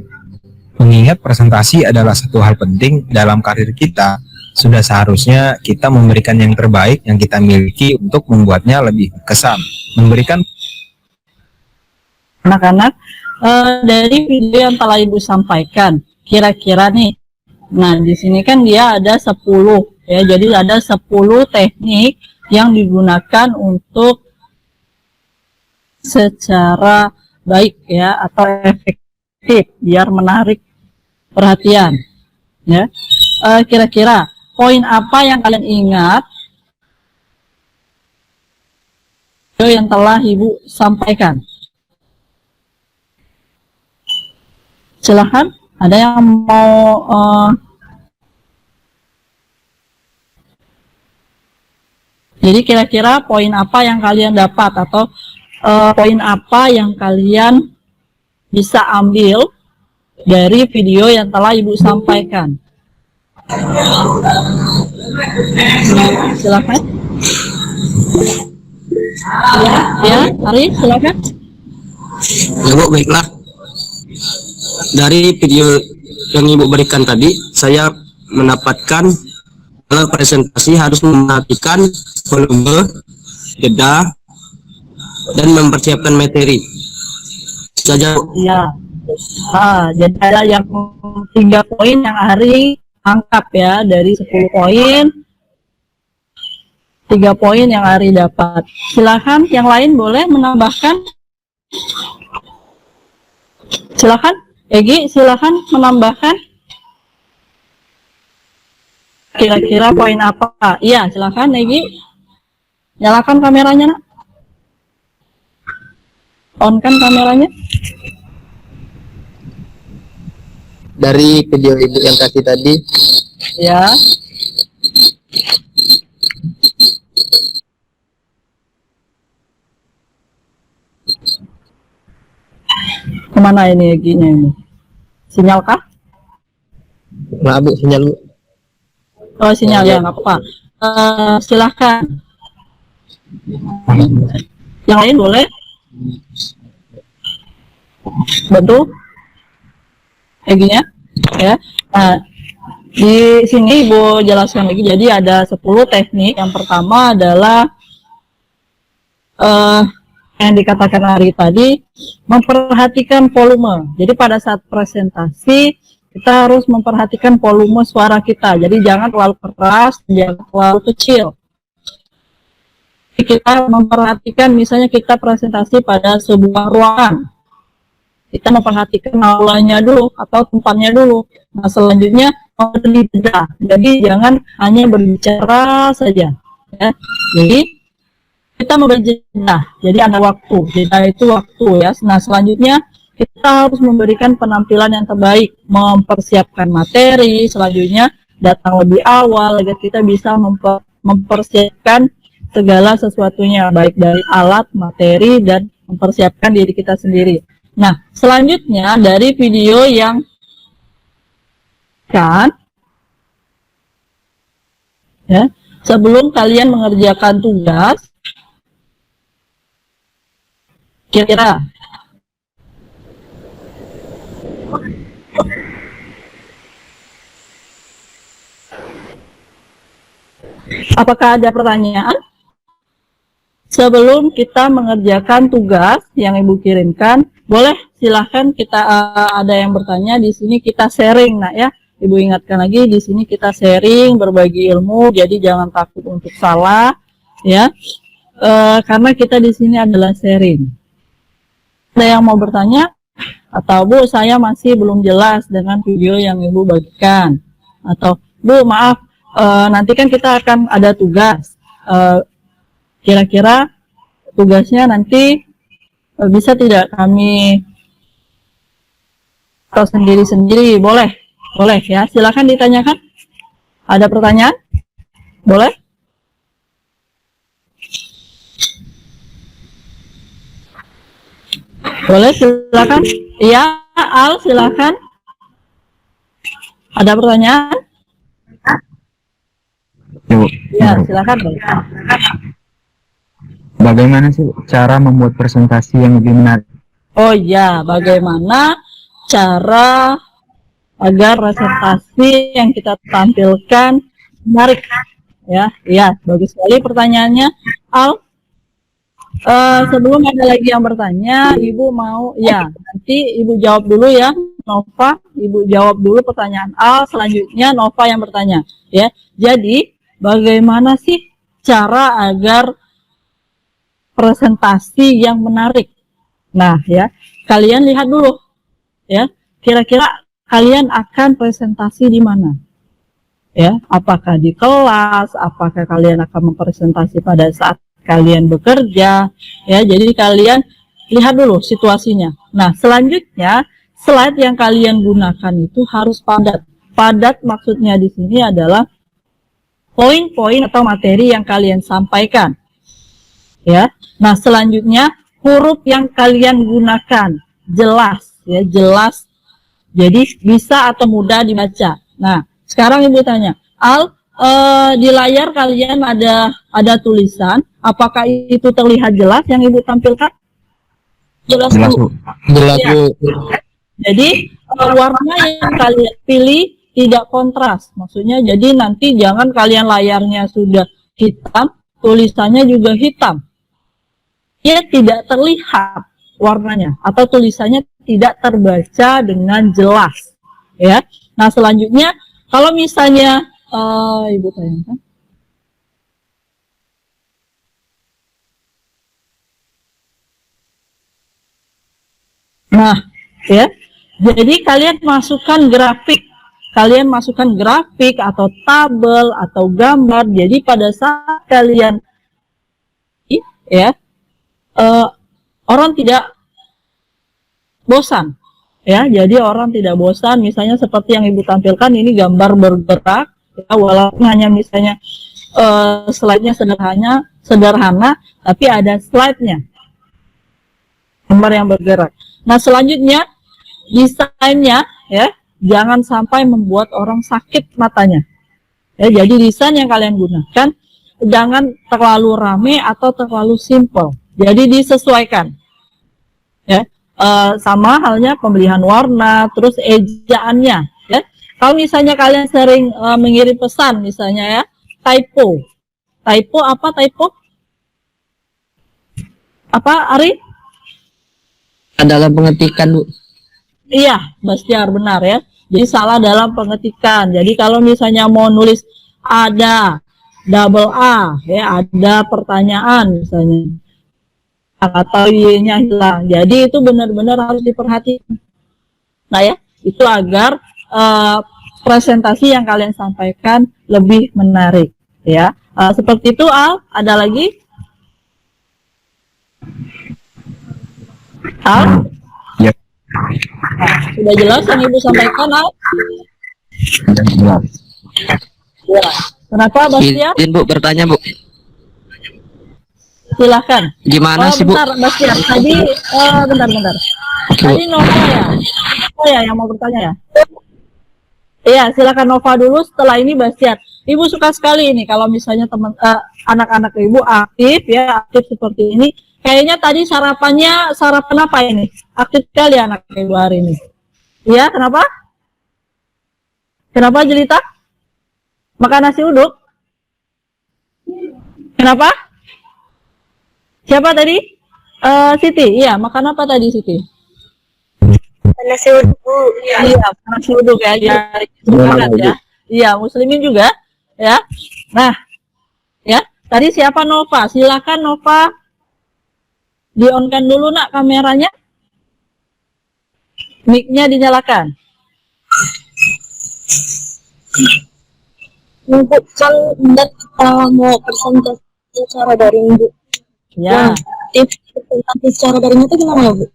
Mengingat presentasi adalah satu hal penting dalam karir kita, sudah seharusnya kita memberikan yang terbaik yang kita miliki untuk membuatnya lebih berkesan. Memberikan anak-anak dari video yang telah Ibu sampaikan, kira-kira nih, nah di sini kan dia ada 10 ya, jadi ada 10 teknik yang digunakan untuk secara baik ya atau efektif biar menarik perhatian ya. Kira-kira poin apa yang kalian ingat yang telah Ibu sampaikan? Silahkan, ada yang mau jadi kira-kira poin apa yang kalian dapat atau poin apa yang kalian bisa ambil dari video yang telah Ibu sampaikan? Silahkan. Ya, Ari, silahkan. Ya Bu, baiklah. Dari video yang Ibu berikan tadi, saya mendapatkan kalau presentasi harus memperhatikan volume, jeda, dan mempersiapkan materi. Saja. Ya. Jadi ada yang 3 poin yang Ari angkat ya dari 10 poin. 3 poin yang Ari dapat. Silahkan yang lain boleh menambahkan. Silahkan. Egi, silahkan menambahkan. Kira-kira poin apa? Iya, silahkan Egi. Nyalakan kameranya, Nak. On kan kameranya. Dari video Ibu yang kasih tadi, Ya. Kemana ini Egi-nya ini? Sinyal kah? maaf Bu, sinyal Bu. Oh, sinyal ya, nggak apa-apa. Silahkan. Yang lain boleh? Bantu? Egi-nya? Ya. Nah, di sini Ibu jelaskan lagi. Jadi ada 10 teknik. Yang pertama adalah yang dikatakan Ari tadi, memperhatikan volume. Jadi pada saat presentasi kita harus memperhatikan volume suara kita. Jadi jangan terlalu keras, jangan terlalu kecil. Kita memperhatikan, misalnya kita presentasi pada sebuah ruangan, kita memperhatikan aulanya dulu atau tempatnya dulu. Nah, selanjutnya memberi jeda. Jadi jangan hanya berbicara saja ya. Jadi kita memberi jeda, jadi ada waktu. Jeda itu waktu ya. Nah, selanjutnya kita harus memberikan penampilan yang terbaik, mempersiapkan materi. Selanjutnya datang lebih awal agar kita bisa mempersiapkan segala sesuatunya, baik dari alat, materi, dan mempersiapkan diri kita sendiri. Nah, selanjutnya dari video yang kan ya, sebelum kalian mengerjakan tugas, kira-kira apakah ada pertanyaan? Sebelum kita mengerjakan tugas yang Ibu kirimkan, boleh silahkan kita ada yang bertanya di sini, kita sharing, Nak ya. Ibu ingatkan lagi, di sini kita sharing, berbagi ilmu, jadi jangan takut untuk salah ya. karena kita di sini adalah sharing. Ada yang mau bertanya? Atau Bu, saya masih belum jelas dengan video yang Ibu bagikan. Atau Bu, maaf, nanti kan kita akan ada tugas. Kira-kira tugasnya nanti bisa tidak kami atau sendiri-sendiri? Boleh, boleh ya. Silakan ditanyakan. Ada pertanyaan? Boleh? Boleh, silakan. Iya, Al, silakan. Ada pertanyaan? Ya, silakan. Bagaimana sih cara membuat presentasi yang lebih menarik? Oh ya, bagaimana cara agar presentasi yang kita tampilkan menarik? Ya, iya, bagus sekali pertanyaannya, Al. Sebelum ada lagi yang bertanya, Ibu mau, ya, nanti Ibu jawab dulu ya, Nova. Ibu jawab dulu pertanyaan Al, selanjutnya Nova yang bertanya. Ya, jadi bagaimana sih cara agar presentasi yang menarik? Nah, ya, kalian lihat dulu, ya, kira-kira kalian akan presentasi di mana? Ya, apakah di kelas? Apakah kalian akan mempresentasi pada saat kalian bekerja? Ya, jadi kalian lihat dulu situasinya. Nah, selanjutnya slide yang kalian gunakan itu harus padat. Padat maksudnya di sini adalah poin-poin atau materi yang kalian sampaikan. Ya. Nah, selanjutnya huruf yang kalian gunakan jelas, ya, jelas. Jadi bisa atau mudah dibaca. Nah, sekarang Ibu tanya, Al, di layar kalian ada tulisan, apakah itu terlihat jelas yang Ibu tampilkan? Jelas, Bu. Jelas, Ya. Bu. Jadi warna yang kalian pilih tidak kontras, maksudnya jadi nanti jangan kalian layarnya sudah hitam, tulisannya juga hitam. Ya, tidak terlihat warnanya atau tulisannya tidak terbaca dengan jelas. Ya. Nah, selanjutnya kalau misalnya Ibu tayangkan. Nah, ya. Jadi kalian masukkan grafik. Kalian masukkan grafik atau tabel atau gambar. Jadi pada saat kalian ya orang tidak bosan. Ya, jadi orang tidak bosan. Misalnya seperti yang Ibu tampilkan ini gambar bergerak, ya, walaupun hanya misalnya slide-nya sederhana, tapi ada slide-nya, gambar yang bergerak. Nah, selanjutnya desainnya, ya, jangan sampai membuat orang sakit matanya. Ya, jadi desain yang kalian gunakan jangan terlalu rame atau terlalu simple. Jadi disesuaikan. Ya. Sama halnya pemilihan warna, terus ejaannya. Ya. Kalau misalnya kalian sering mengirim pesan, misalnya ya, typo. Typo apa typo? Apa, Ari? Dalam pengetikan, Bu. Iya, Bastiar, benar ya. Jadi salah dalam pengetikan. Jadi kalau misalnya mau nulis ada double A, ya, ada pertanyaan misalnya, atau Y-nya hilang. Jadi itu benar-benar harus diperhatikan. Nah ya, itu agar presentasi yang kalian sampaikan lebih menarik. Ya, seperti itu. Al, ada lagi? Al? Ya. Nah, sudah jelas yang Ibu sampaikan, Al? Jelas. Ya. Kenapa, Bastian? Izin, Bu, bertanya, Bu. Silahkan. Gimana sih, Bu? Bentar, Bastian. Tadi, bentar. Tadi Nova ya? Oh ya, yang mau bertanya ya? Iya, silakan Nova dulu. Setelah ini Bastian. Ibu suka sekali ini kalau misalnya teman anak-anak Ibu aktif ya, aktif seperti ini. Kayaknya tadi sarapan apa ini? Aktif sekali anak Ibu hari ini. Iya, kenapa? Kenapa, Jelita? Makan nasi uduk? Kenapa? Siapa tadi? Siti. Iya, makan apa tadi Siti? Nasi uduk, Bu. Iya, nasi uduk ya. Semangat ya. Iya, muslimin juga ya. Nah, ya. Tadi siapa Nova? Silakan Nova. Di-on-kan dulu nak kameranya. Mic-nya dinyalakan. Bu, kan dan mau presentasi secara daring, Bu. Ya. Tips presentasi secara daring itu gimana, Bu?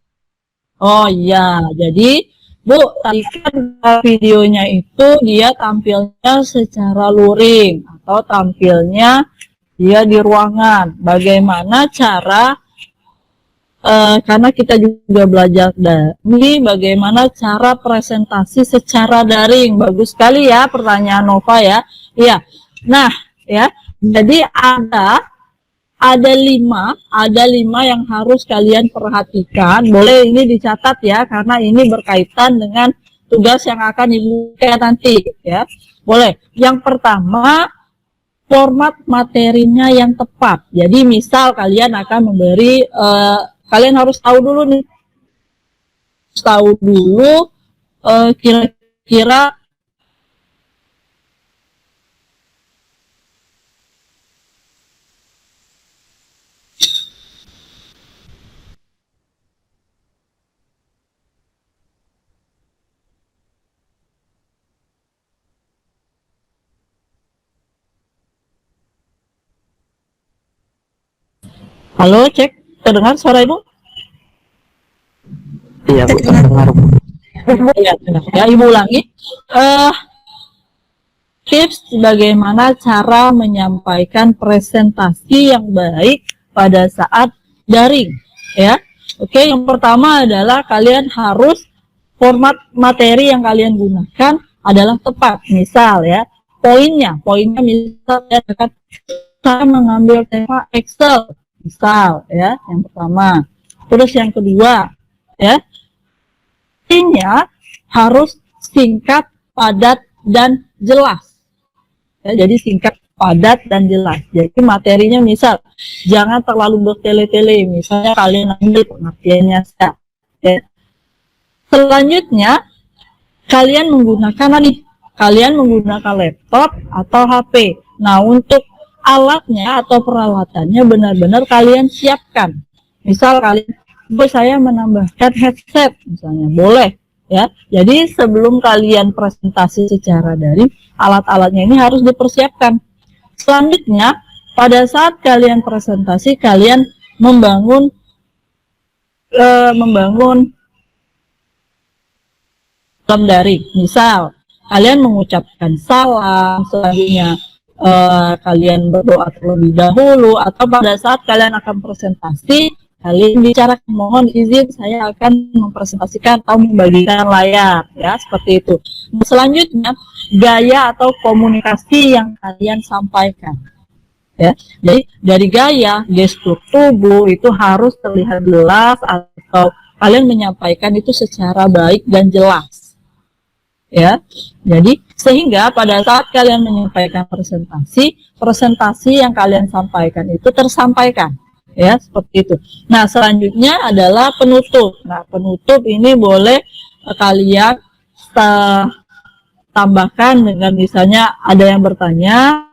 Oh iya, jadi Bu, tadi kan videonya itu dia tampilnya secara luring atau tampilnya dia di ruangan. Bagaimana cara karena kita juga belajar dari bagaimana cara presentasi secara daring. Bagus sekali ya pertanyaan Nova ya. Iya. Nah, ya. Jadi ada lima yang harus kalian perhatikan. Boleh ini dicatat ya, karena ini berkaitan dengan tugas yang akan Ibu nanti ya. Boleh. Yang pertama, format materinya yang tepat. Jadi misal kalian akan memberi kalian harus tahu dulu nih, kira-kira halo, cek, terdengar suara Ibu? Iya Bu, terdengar Bu. Ya, ya, Ibu ulangi. Tips bagaimana cara menyampaikan presentasi yang baik pada saat daring, ya. Oke, yang pertama adalah kalian harus format materi yang kalian gunakan adalah tepat. Misal ya, poinnya misal ya, saya mengambil tema Excel, misal ya, yang pertama. Terus yang kedua, ya, intinya harus singkat, padat, dan jelas. Ya, jadi singkat, padat, dan jelas. Jadi materinya misal jangan terlalu bertele-tele. Misalnya kalian ambil pengertiannya saja. Ya. Selanjutnya kalian menggunakan laptop atau HP. Nah, untuk alatnya atau peralatannya benar-benar kalian siapkan. Misal kalian, saya menambahkan headset misalnya, boleh ya. Jadi sebelum kalian presentasi secara daring, alat-alatnya ini harus dipersiapkan. Selanjutnya, pada saat kalian presentasi, kalian membangun dalam daring. Misal kalian mengucapkan salam, selanjutnya kalian berdoa terlebih dahulu, atau pada saat kalian akan presentasi kalian bicara, mohon izin saya akan mempresentasikan atau membagikan layar, ya, seperti itu. Nah, selanjutnya gaya atau komunikasi yang kalian sampaikan, ya. Jadi dari gaya, gestur tubuh itu harus terlihat jelas atau kalian menyampaikan itu secara baik dan jelas, ya. Jadi sehingga pada saat kalian menyampaikan presentasi yang kalian sampaikan itu tersampaikan, ya, seperti itu. Nah, selanjutnya adalah penutup. Nah, penutup ini boleh kalian tambahkan dengan misalnya ada yang bertanya,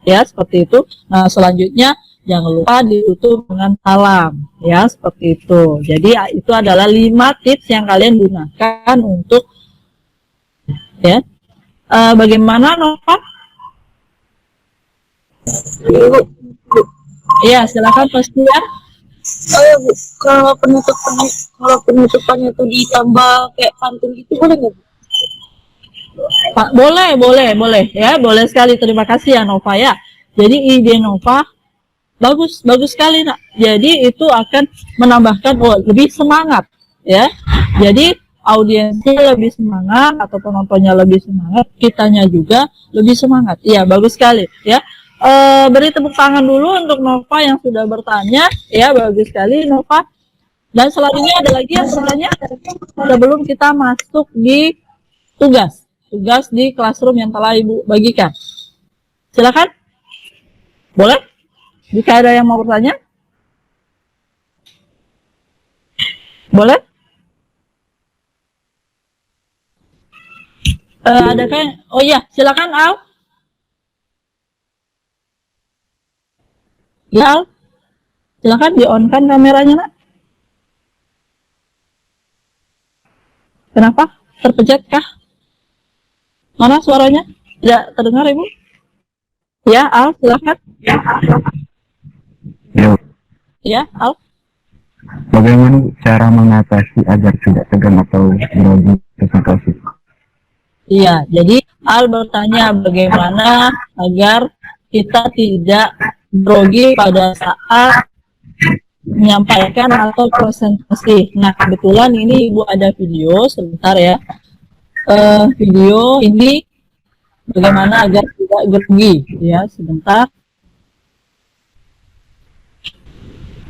ya, seperti itu. Nah, selanjutnya jangan lupa ditutup dengan salam, ya, seperti itu. Jadi itu adalah 5 tips yang kalian gunakan untuk, ya. Bagaimana Nova? Iya, silakan pasti ya. Oh ya, Bu, kalau penutupannya tuh ditambah kayak pantun gitu boleh nggak, Bu? Pak, boleh ya, boleh sekali. Terima kasih ya Nova ya. Jadi ide Nova bagus sekali nak. Jadi itu akan menambahkan lebih semangat, ya. Jadi audiensnya lebih semangat atau penontonnya lebih semangat, kitanya juga lebih semangat. Iya, bagus sekali ya. Beri tepuk tangan dulu untuk Nova yang sudah bertanya, ya, bagus sekali Nova. Dan selanjutnya ada lagi yang bertanya sebelum kita masuk di tugas di classroom yang telah Ibu bagikan. Silakan, boleh jika ada yang mau bertanya, boleh. Adakah? Oh iya, silakan Al. Ya, Al, silakan di-on-kan kameranya, Nak. Kenapa? Terpencet kah? Mana suaranya? Tidak terdengar, Ibu? Ya, Al, silakan. Ya, Al. Bagaimana cara mengatasi agar tidak tegang atau grogi? Terima kasih. Iya, jadi Al bertanya bagaimana agar kita tidak grogi pada saat menyampaikan atau presentasi. Nah, kebetulan ini Ibu ada video, sebentar ya. Video ini bagaimana agar tidak grogi, ya, sebentar.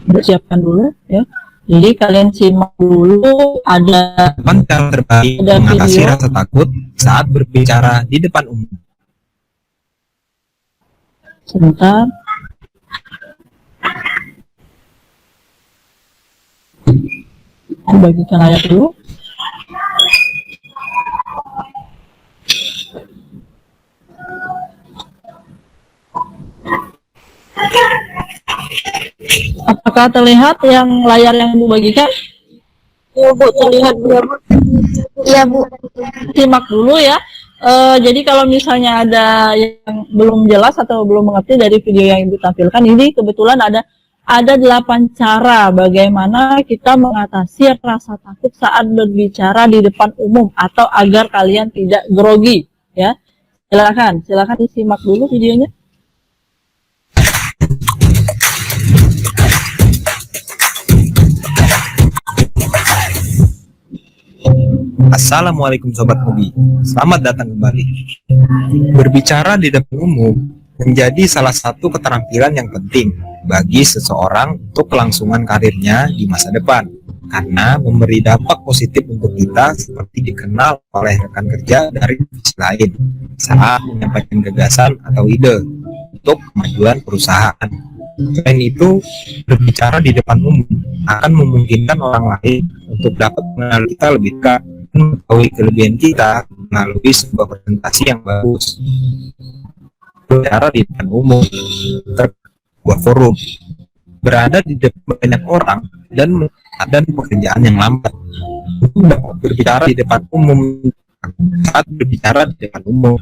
Siapkan dulu, ya. Jadi kalian simak dulu, ada Cara terbaik Ada mengatasi video. rasa takut saat berbicara di depan umum. sebentar. Bagikan layar dulu. Apakah terlihat yang layar yang Ibu bagikan? Ya Bu, terlihat ya Bu. Iya Bu. Simak dulu ya. Jadi kalau misalnya ada yang belum jelas atau belum mengerti dari video yang Ibu tampilkan, ini kebetulan ada 8 cara bagaimana kita mengatasi rasa takut saat berbicara di depan umum atau agar kalian tidak grogi, ya. Silakan disimak dulu videonya. Assalamualaikum Sobat Hobi, selamat datang kembali. Berbicara di depan umum menjadi salah satu keterampilan yang penting bagi seseorang untuk kelangsungan karirnya di masa depan, karena memberi dampak positif untuk kita seperti dikenal oleh rekan kerja dari divisi lain saat menyampaikan gagasan atau ide untuk kemajuan perusahaan. Selain itu, berbicara di depan umum akan memungkinkan orang lain untuk dapat mengenal kita lebih dekat, mengetahui kelebihan kita melalui sebuah presentasi yang bagus. Berbicara di depan umum, sebuah forum, berada di depan banyak orang dan pekerjaan yang lambat. Untuk dapat berbicara di depan umum saat berbicara di depan umum.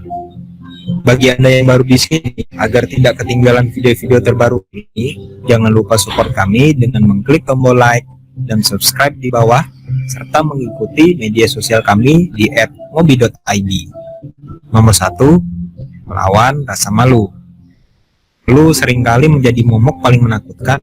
Bagi Anda yang baru di sini, agar tidak ketinggalan video-video terbaru ini, jangan lupa support kami dengan mengklik tombol like dan subscribe di bawah, serta mengikuti media sosial kami di @ngobi.id. Nomor 1, melawan rasa malu. Malu seringkali menjadi momok paling menakutkan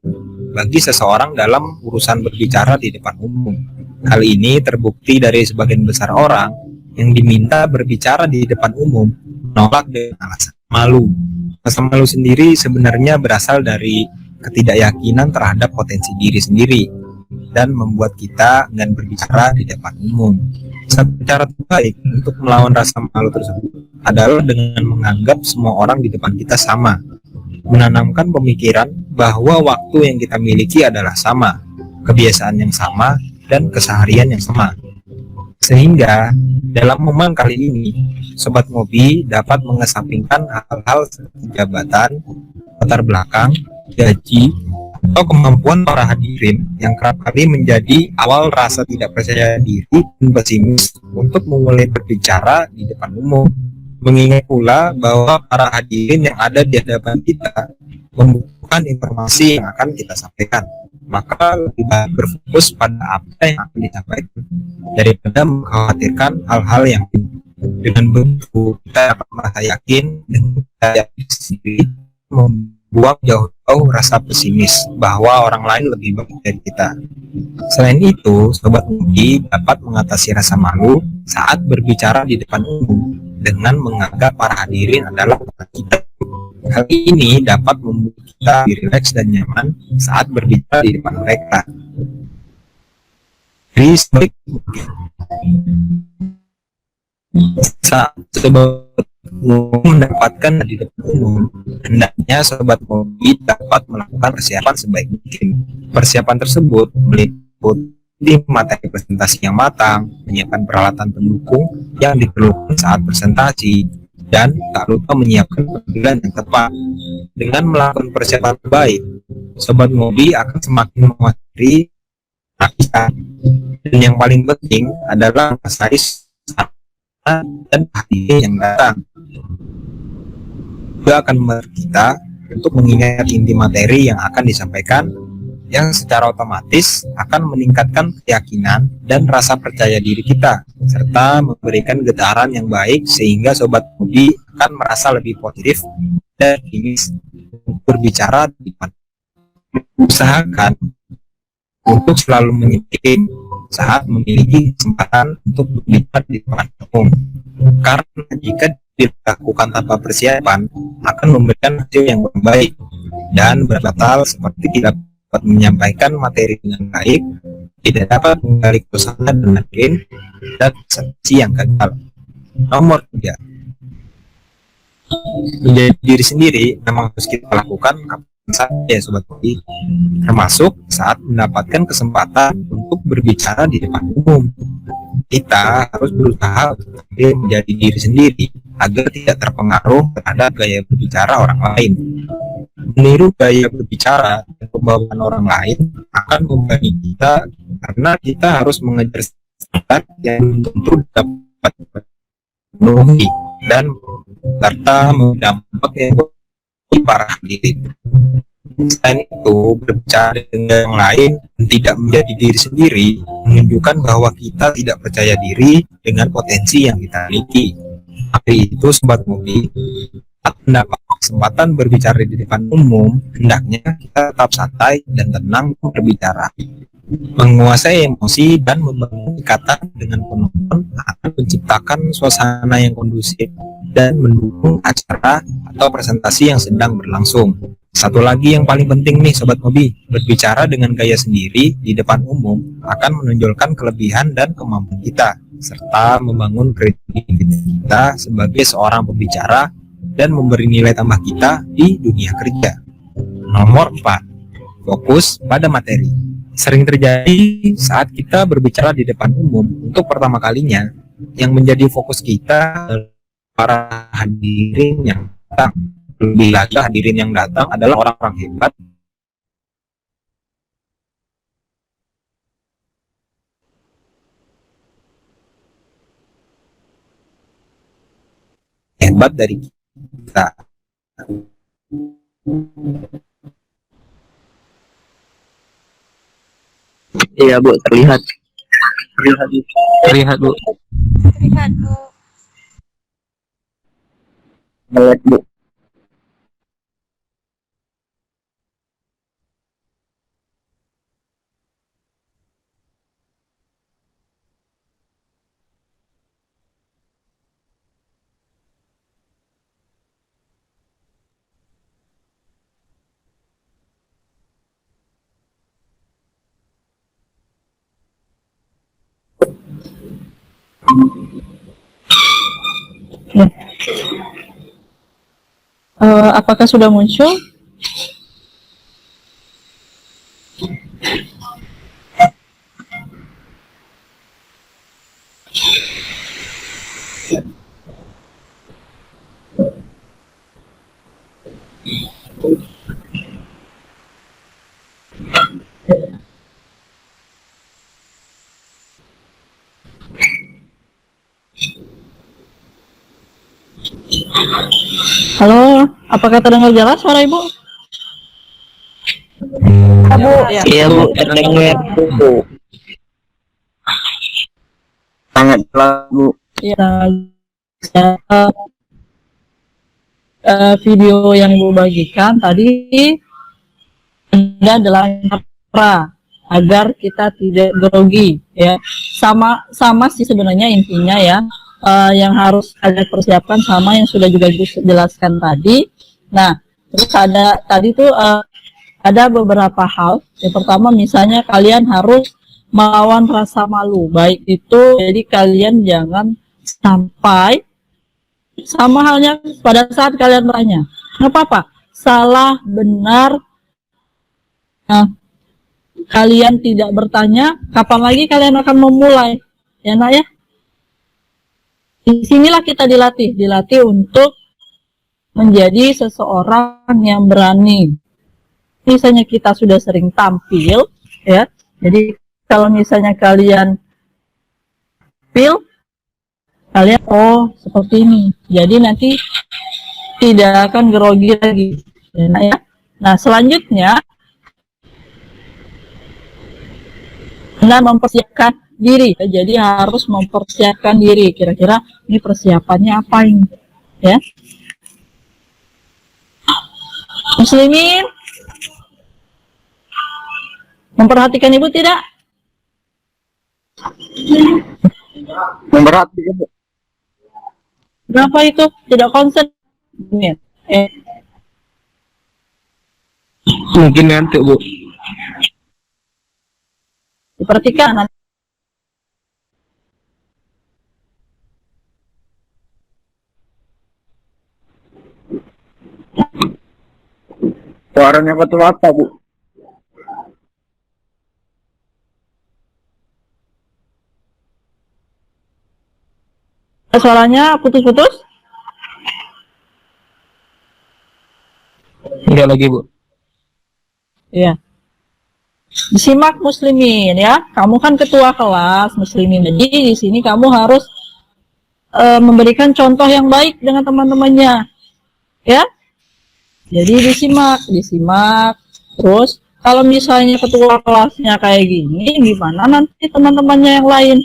bagi seseorang dalam urusan berbicara di depan umum. Hal ini terbukti dari sebagian besar orang yang diminta berbicara di depan umum menolak dengan alasan malu. Rasa malu sendiri sebenarnya berasal dari ketidakyakinan terhadap potensi diri sendiri dan membuat kita enggan berbicara di depan umum. Satu cara terbaik untuk melawan rasa malu tersebut adalah dengan menganggap semua orang di depan kita sama, menanamkan pemikiran bahwa waktu yang kita miliki adalah sama, kebiasaan yang sama, dan keseharian yang sama. Sehingga dalam momen kali ini, Sobat Ngobi dapat mengesampingkan hal-hal seperti jabatan, latar belakang, gaji, atau kemampuan para hadirin yang kerap kali menjadi awal rasa tidak percaya diri dan pesimis untuk memulai berbicara di depan umum. Mengingat pula bahwa para hadirin yang ada di hadapan kita membutuhkan informasi yang akan kita sampaikan, maka lebih baik berfokus pada apa yang akan disampaikan daripada mengkhawatirkan hal-hal yang dengan begitu kita akan merasa yakin dan percaya diri, membuang jauh-jauh rasa pesimis bahwa orang lain lebih baik dari kita. Selain itu, Sobat Ngobi dapat mengatasi rasa malu saat berbicara di depan umum dengan menganggap para hadirin adalah teman kita. Hal ini dapat membuat kita lebih rileks dan nyaman saat berbicara di depan mereka. Saat Sobat Ngobi mendapatkan di depan umum, hendaknya Sobat Ngobi dapat melakukan persiapan sebaik mungkin. Persiapan tersebut meliputi materi presentasi yang matang, menyiapkan peralatan pendukung yang diperlukan saat presentasi, dan tak lupa menyiapkan penampilan yang tepat. Dengan melakukan persiapan terbaik, Sobat Ngobi akan semakin menguasai kita. Dan yang paling penting adalah menguasai dan hati yang datang. Juga akan membantu kita untuk mengingat inti materi yang akan disampaikan, yang secara otomatis akan meningkatkan keyakinan dan rasa percaya diri kita, serta memberikan getaran yang baik sehingga Sobat Ngobi akan merasa lebih positif dan optimis berbicara di depan. Usahakan untuk selalu menyiapkan saat memiliki kesempatan untuk berbicara di depan umum, karena jika dilakukan tanpa persiapan akan memberikan hasil yang kurang baik dan berbatal seperti tidak dapat menyampaikan materi dengan baik, tidak dapat menggali suasana dan lain, dan saksi yang gagal. Nomor 3, menjadi diri sendiri memang harus kita lakukan kapan saja Sobat Ngobi, termasuk saat mendapatkan kesempatan untuk berbicara di depan umum. Kita harus berusaha untuk menjadi diri sendiri agar tidak terpengaruh terhadap gaya berbicara orang lain. Meniru gaya berbicara dan pembawaan orang lain akan membebani kita, karena kita harus mengejar standar yang tentu dapat dipenuhi dan serta berdampak yang parah diri. Selain itu, berbicara dengan yang lain dan tidak menjadi diri sendiri menunjukkan bahwa kita tidak percaya diri dengan potensi yang kita miliki. Hari itu Sobat Ngobi, saat mendapat kesempatan berbicara di depan umum, hendaknya kita tetap santai dan tenang berbicara. Menguasai emosi dan membangun ikatan dengan penonton akan menciptakan suasana yang kondusif dan mendukung acara atau presentasi yang sedang berlangsung. Satu lagi yang paling penting nih Sobat Ngobi, berbicara dengan gaya sendiri di depan umum akan menonjolkan kelebihan dan kemampuan kita, serta membangun kredibilitas kita sebagai seorang pembicara dan memberi nilai tambah kita di dunia kerja. Nomor 4, fokus pada materi. Sering terjadi saat kita berbicara di depan umum untuk pertama kalinya, yang menjadi fokus kita adalah para hadirin yang datang. Lebih lagi hadirin yang datang adalah orang-orang hebat dari kita. Iya Bu, terlihat Bu. Lihat Bu. Melek Bu. Ya. Apakah sudah muncul? Halo, apakah terdengar jelas suara Ibu? Ya. Iya Bu, terdengar Bu. Sangat jelas Bu. Ya, video yang Ibu bagikan tadi adalah cara agar kita tidak grogi, ya. Sama sih sebenarnya intinya ya. Yang harus ada persiapan sama yang sudah juga dijelaskan tadi. Nah, terus ada tadi tuh ada beberapa hal. Yang pertama misalnya kalian harus melawan rasa malu. Baik itu jadi kalian jangan sampai sama halnya pada saat kalian bertanya. Nggak apa-apa, salah benar. Nah, kalian tidak bertanya, kapan lagi kalian akan memulai? Ya nak ya? Disinilah kita dilatih untuk menjadi seseorang yang berani, misalnya kita sudah sering tampil, ya, jadi kalau misalnya kalian tampil, kalian oh seperti ini, jadi nanti tidak akan grogi lagi, ya. Nah selanjutnya Anda mempersiapkan diri, ya. Jadi harus mempersiapkan diri. Kira-kira ini persiapannya apa ini, ya? Muslimin, memperhatikan ibu tidak? Memperhatikan, Bu. Berapa itu? Tidak konsen. Mungkin ngantuk, Bu. Diperhatikan nanti. Suaranya apa, Bu? Suaranya putus-putus? Enggak lagi, Bu. Iya. Disimak muslimin ya. Kamu kan ketua kelas muslimin. Jadi di sini kamu harus memberikan contoh yang baik dengan teman-temannya. Ya. Jadi disimak. Terus kalau misalnya ketua kelasnya kayak gini, gimana nanti teman-temannya yang lain?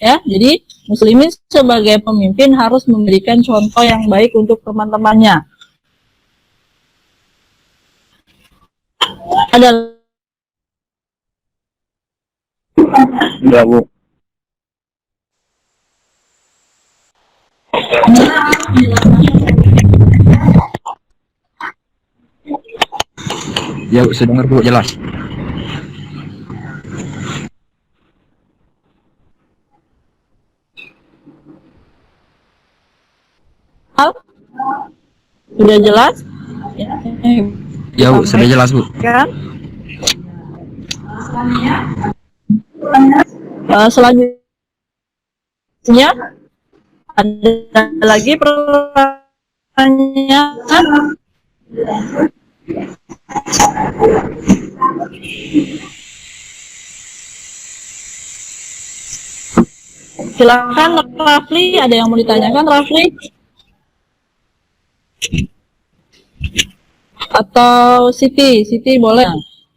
Ya. Jadi muslimin sebagai pemimpin harus memberikan contoh yang baik untuk teman-temannya. Ada Enggak, Bu. Ya, saya dengar, Bu, jelas. hal sudah jelas? Ya, Bu, sudah jelas, Bu. Kan? Selanjutnya ada lagi pertanyaan? Silakan Rafli, ada yang mau ditanyakan Rafli? Atau Siti boleh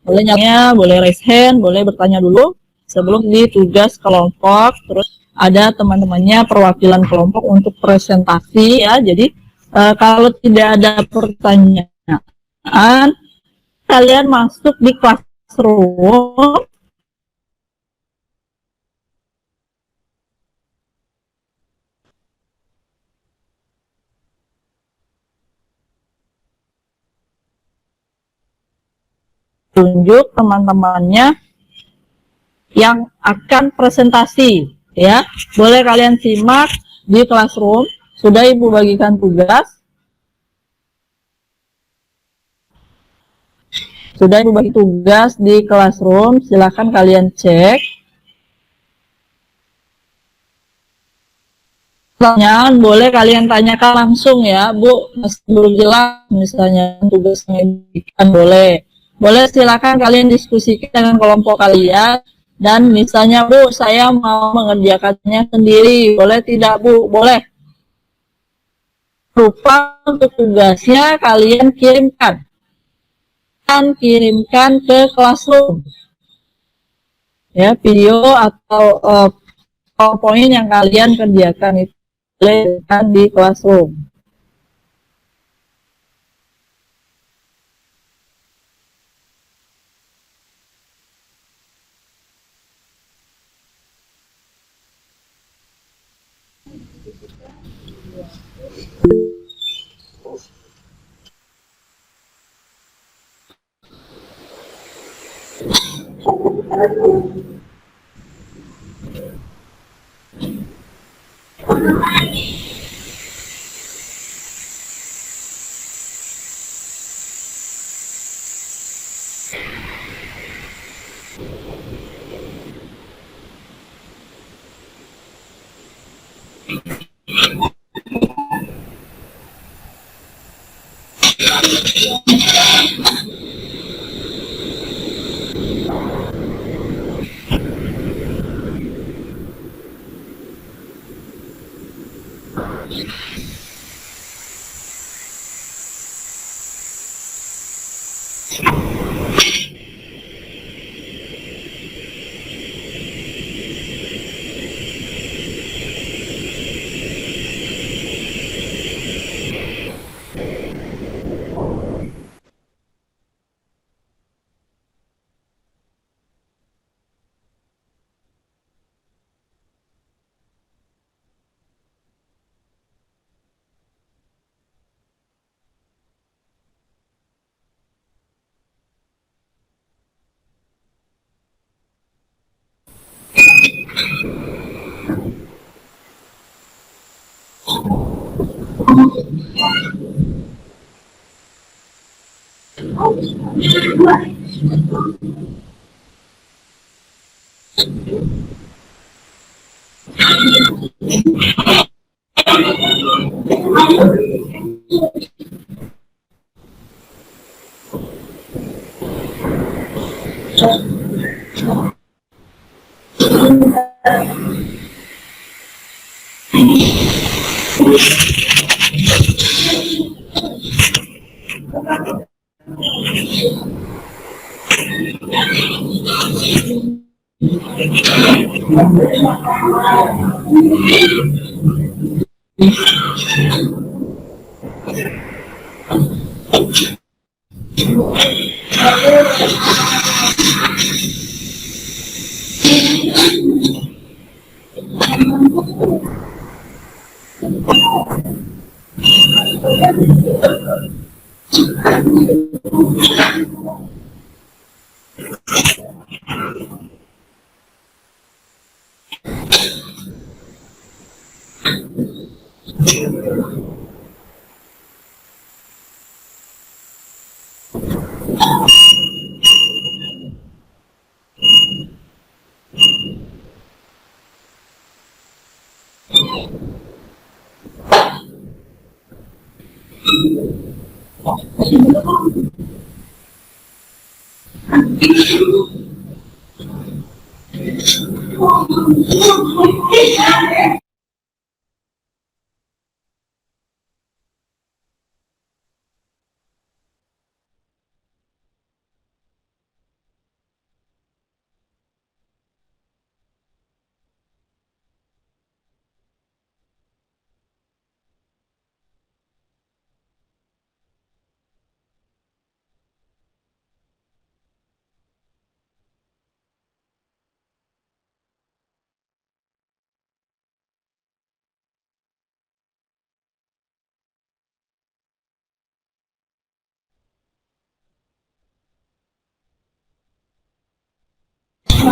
nyanya, boleh raise hand, boleh bertanya dulu sebelum ditugas kelompok. Terus ada teman-temannya perwakilan kelompok untuk presentasi ya. Jadi kalau tidak ada pertanyaan, kalian masuk di classroom. Tunjuk teman-temannya yang akan presentasi ya. Boleh kalian simak di classroom. Sudah Ibu bagikan tugas. Sudah Ibu bagi tugas di classroom. Silakan kalian cek. Pertanyaan boleh kalian tanyakan langsung ya, Bu. Belum jelas misalnya tugasnya diberikan boleh. Boleh silakan kalian diskusikan dengan kelompok kalian. Dan misalnya, Bu, saya mau mengerjakannya sendiri. Boleh tidak, Bu? Boleh. Rupa untuk tugasnya kalian kirimkan. Dan kirimkan ke classroom. Ya, video atau PowerPoint yang kalian kerjakan itu boleh di classroom.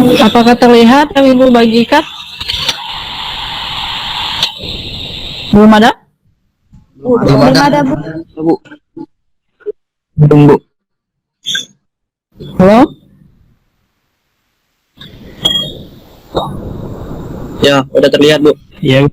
Apakah terlihat yang Ibu bagikan? Belum ada? Belum ada. Bu. Bu. Belum, Bu. Halo? Ya, udah terlihat, Bu. Ya,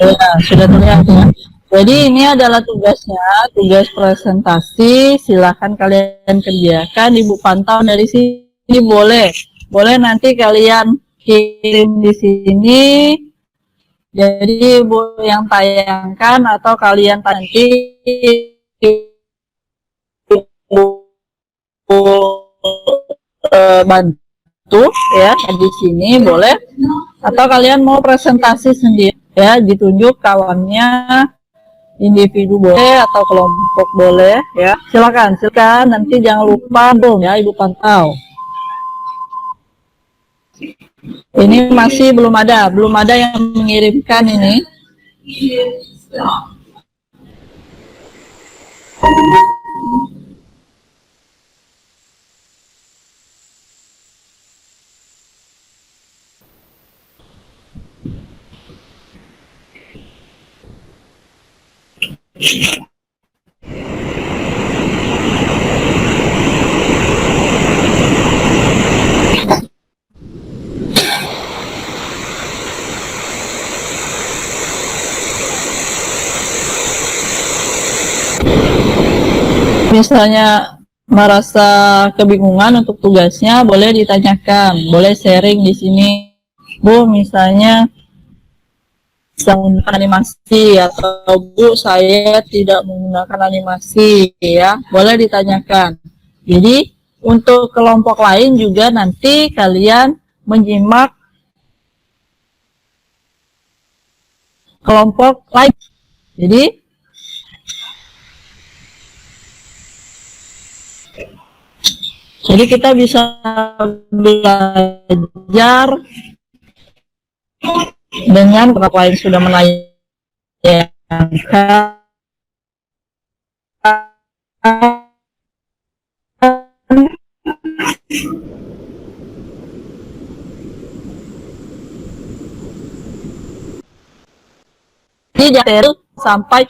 Ya, sudah terlihat ya. Jadi ini adalah tugasnya, tugas presentasi. Silakan kalian kerjakan. Ibu pantau dari sini boleh. Boleh nanti kalian kirim di sini. Jadi Ibu yang tayangkan atau kalian nanti Ibu bantu ya di sini boleh. Atau kalian mau presentasi sendiri ya, ditunjuk kawannya, individu boleh atau kelompok boleh ya. Silakan nanti jangan lupa dong ya Ibu pantau. Ini masih belum ada yang mengirimkan ini. Misalnya merasa kebingungan untuk tugasnya, boleh ditanyakan, boleh sharing di sini. Bu, misalnya bisa menggunakan animasi atau Bu saya tidak menggunakan animasi ya, boleh ditanyakan. Jadi untuk kelompok lain juga nanti kalian menyimak kelompok lain. Jadi kita bisa belajar dengan kelompok lain sudah menayangkan jadi sampai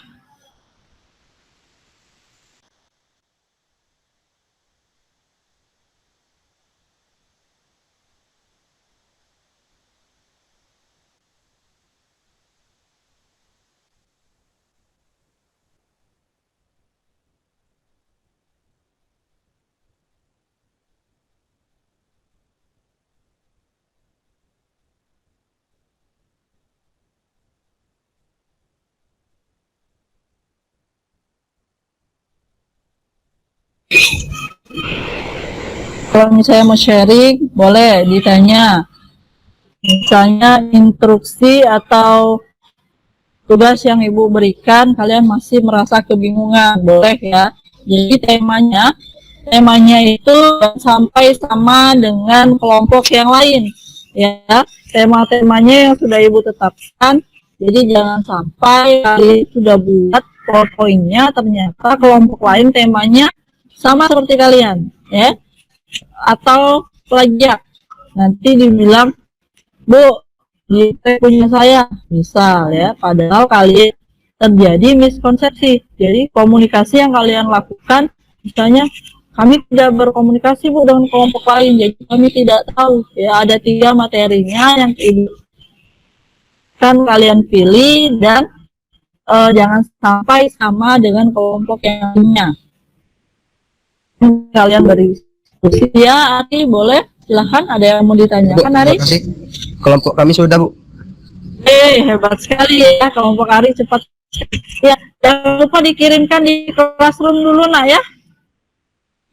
kalau misalnya mau sharing, boleh ditanya. Misalnya instruksi atau tugas yang Ibu berikan, kalian masih merasa kebingungan, boleh ya. Jadi temanya itu sampai sama dengan kelompok yang lain, ya. Tema-temanya yang sudah Ibu tetapkan. Jadi jangan sampai kalian sudah buat poin-poinnya, ternyata kelompok lain temanya sama seperti kalian, ya. Atau plagiat, nanti dibilang, Bu, di tag punya saya, misal ya, padahal kalian terjadi miskonsepsi. Jadi komunikasi yang kalian lakukan, misalnya kami tidak berkomunikasi Bu dengan kelompok lain, jadi kami tidak tahu ya, ada 3 materinya yang kan kalian pilih, dan jangan sampai sama dengan kelompok yang lainnya. Kalian berdiskusi ya. Ari, boleh, silahkan, ada yang mau ditanyakan, Ari? Terima kasih. Kelompok kami sudah, Bu. Hebat sekali ya, kelompok Ari cepat. Ya, jangan lupa dikirimkan di classroom dulu, nak ya.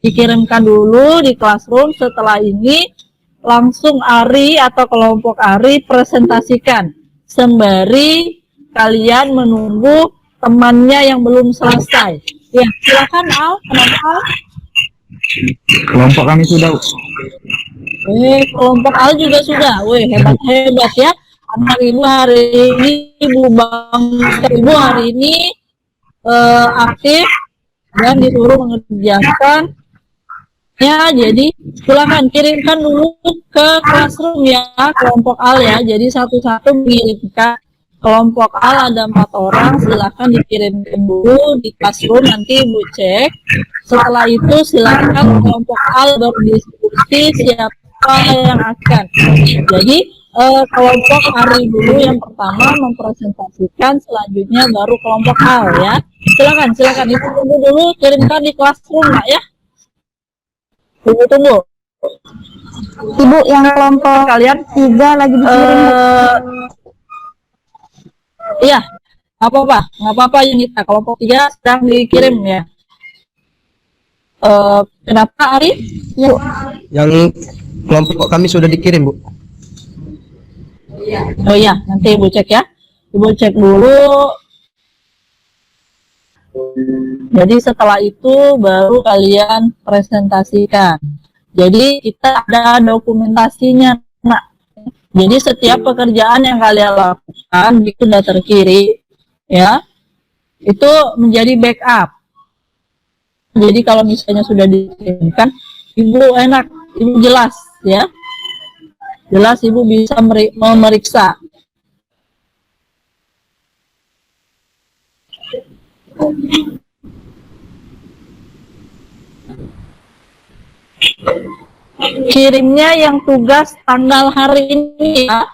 Dikirimkan dulu di classroom. Setelah ini langsung Ari atau kelompok Ari presentasikan, sembari kalian menunggu temannya yang belum selesai. Ya, silakan Al. Kenapa Al? Kelompok kami sudah. Kelompok Al juga sudah. Hebat ya. Anak Ibu hari ini, Ibu hari ini aktif dan disuruh mengerjakan. Ya, jadi silakan kirimkan dulu ke classroom ya, kelompok Al ya. Jadi satu-satu mengirimkan. Kelompok Al ada 4 orang, silakan dikirimkan dulu di classroom, nanti Ibu cek. Setelah itu silakan kelompok Al berdiskusi siapa yang akan. Jadi kelompok Ari dulu yang pertama mempresentasikan, selanjutnya baru kelompok Al ya. Silakan Ibu tunggu dulu, kirimkan di classroom Mbak ya. Tunggu. Ibu, yang kelompok Kalian 3 lagi dikirim. Iya, nggak apa-apa Yunita, kelompok 3 sedang dikirim ya. Kenapa Ari? Ya. Yang kelompok kami sudah dikirim, Bu. Oh iya, nanti Ibu cek ya. Ibu cek dulu. Jadi setelah itu baru kalian presentasikan. Jadi kita ada dokumentasinya, Nak. Jadi setiap pekerjaan yang kalian lakukan itu sudah terkirim, ya. Itu menjadi backup. Jadi kalau misalnya sudah dikirimkan, Ibu enak, Ibu jelas, ya. Jelas Ibu bisa memeriksa. Kirimnya yang tugas tanggal hari ini ya.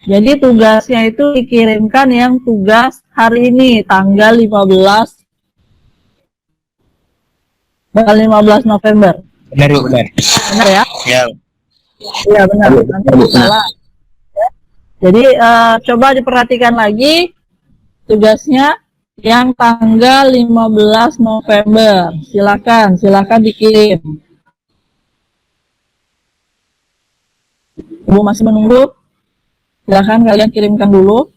Jadi tugasnya itu dikirimkan yang tugas hari ini tanggal 15 November. Benar, Bu, benar. Benar ya? Ya. Iya benar. Nanti salah. Ya. Jadi coba diperhatikan lagi tugasnya yang tanggal 15 November. Silakan dikirim. Ibu masih menunggu. Silakan kalian kirimkan dulu.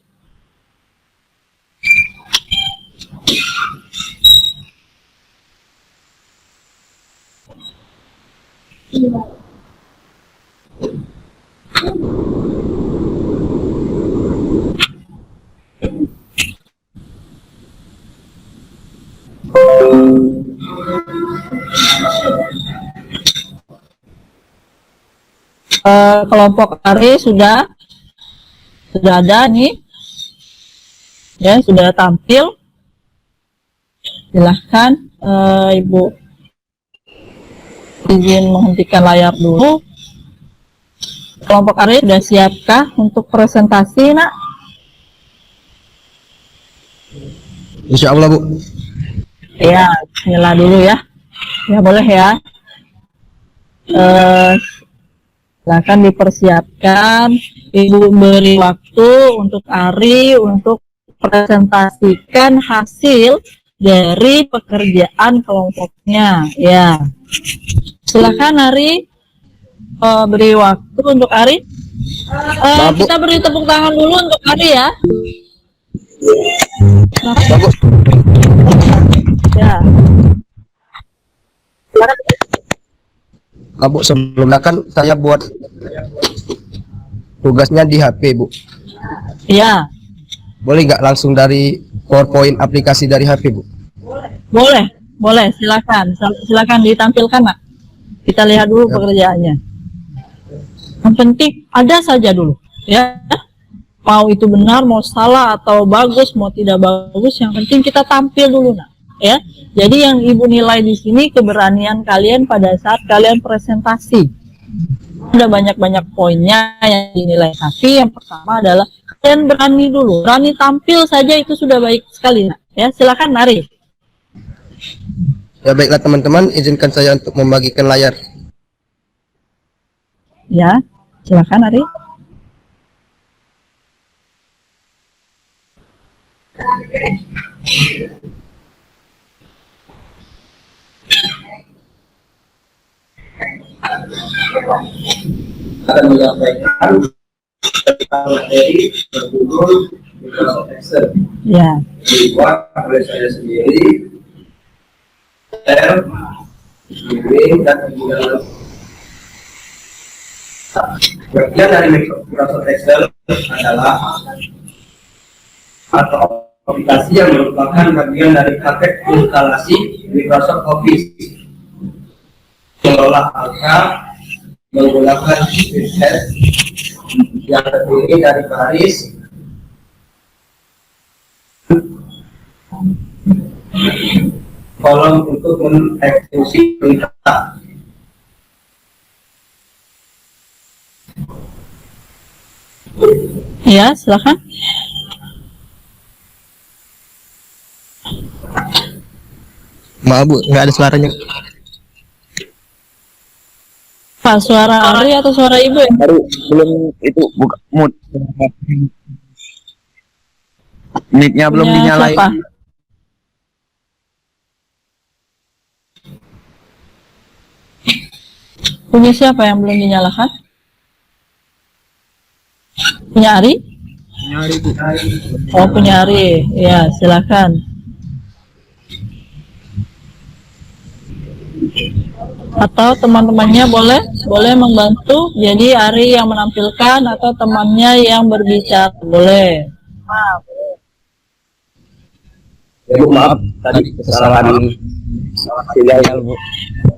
Kelompok Ari sudah ada nih. Ya, sudah tampil. Silahkan Ibu izin menghentikan layar dulu. Kelompok Ari sudah siapkah untuk presentasi, Nak? Insya Allah, Bu. Ya, nyala dulu ya. Ya, boleh ya. Silakan dipersiapkan. Ibu beri waktu untuk Ari untuk presentasikan hasil dari pekerjaan kelompoknya. Ya, silakan Ari. Beri waktu untuk Ari. Kita beri tepuk tangan dulu untuk Ari ya. Ya. Bu, sebelumnya kan saya buat tugasnya di HP, Bu. Iya. Boleh nggak langsung dari PowerPoint aplikasi dari HP, Bu? Boleh, silakan ditampilkan, Nak. Kita lihat dulu pekerjaannya. Yang penting ada saja dulu, ya. Mau itu benar, mau salah atau bagus, mau tidak bagus, yang penting kita tampil dulu, Nak. Ya. Jadi yang Ibu nilai di sini keberanian kalian pada saat kalian presentasi. Ada banyak-banyak poinnya yang dinilai, tapi yang pertama adalah kalian berani dulu, berani tampil saja itu sudah baik sekali, Nak. Ya, silakan Ari. Ya baiklah teman-teman, izinkan saya untuk membagikan layar. Ya, silakan Ari. Akan menyampaikan tentang materi berjudul Microsoft Excel. Ya. Dibuat oleh saya sendiri, dan kemudian bagian dari Microsoft Excel adalah atau aplikasi yang merupakan bagian dari paket instalasi Microsoft Office. Mengelola angka menggunakan spreadsheet yang terdiri dari baris, kolom untuk mengeksekusi perintah. Ya, silakan. Maaf, Bu, nggak ada suaranya. Pak, suara Ari atau suara Ibu ya? Baru belum itu buka mood. Mic-nya belum Punya dinyalain. siapa? Punya siapa yang belum dinyalakan? Punya Ari? Oh, punya Ari. Ya, silakan. Atau teman-temannya boleh membantu. Jadi Ari yang menampilkan atau temannya yang berbicara boleh. Ya, Bu, maaf tadi kesalahan sinyal, Bu.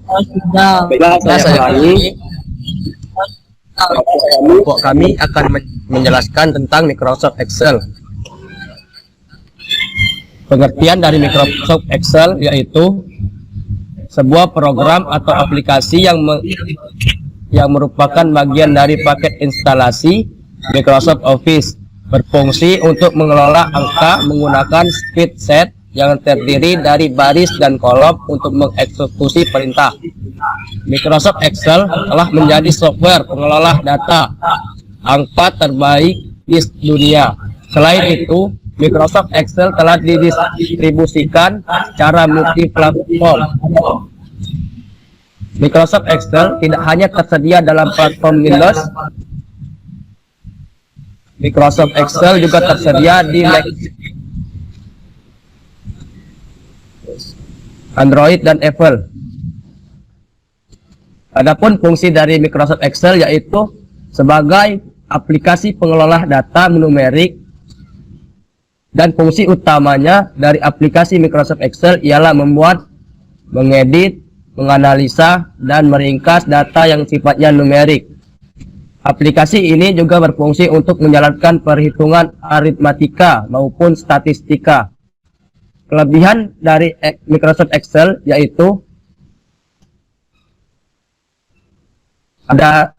Oh, sudah. Baiklah, saya ulangi. Kelompok kami akan menjelaskan tentang Microsoft Excel. Pengertian dari Microsoft Excel yaitu sebuah program atau aplikasi yang merupakan bagian dari paket instalasi Microsoft Office, berfungsi untuk mengelola angka menggunakan spreadsheet yang terdiri dari baris dan kolom untuk mengeksekusi perintah. Microsoft Excel telah menjadi software pengelola data angka terbaik di dunia. Selain itu, Microsoft Excel telah didistribusikan secara multi-platform. Microsoft Excel tidak hanya tersedia dalam platform Windows, Microsoft Excel juga tersedia di Mac, Android, dan Apple. Adapun fungsi dari Microsoft Excel yaitu sebagai aplikasi pengelola data numerik, dan fungsi utamanya dari aplikasi Microsoft Excel ialah membuat, mengedit, menganalisa, dan meringkas data yang sifatnya numerik. Aplikasi ini juga berfungsi untuk menjalankan perhitungan aritmatika maupun statistika. Kelebihan dari Microsoft Excel yaitu ada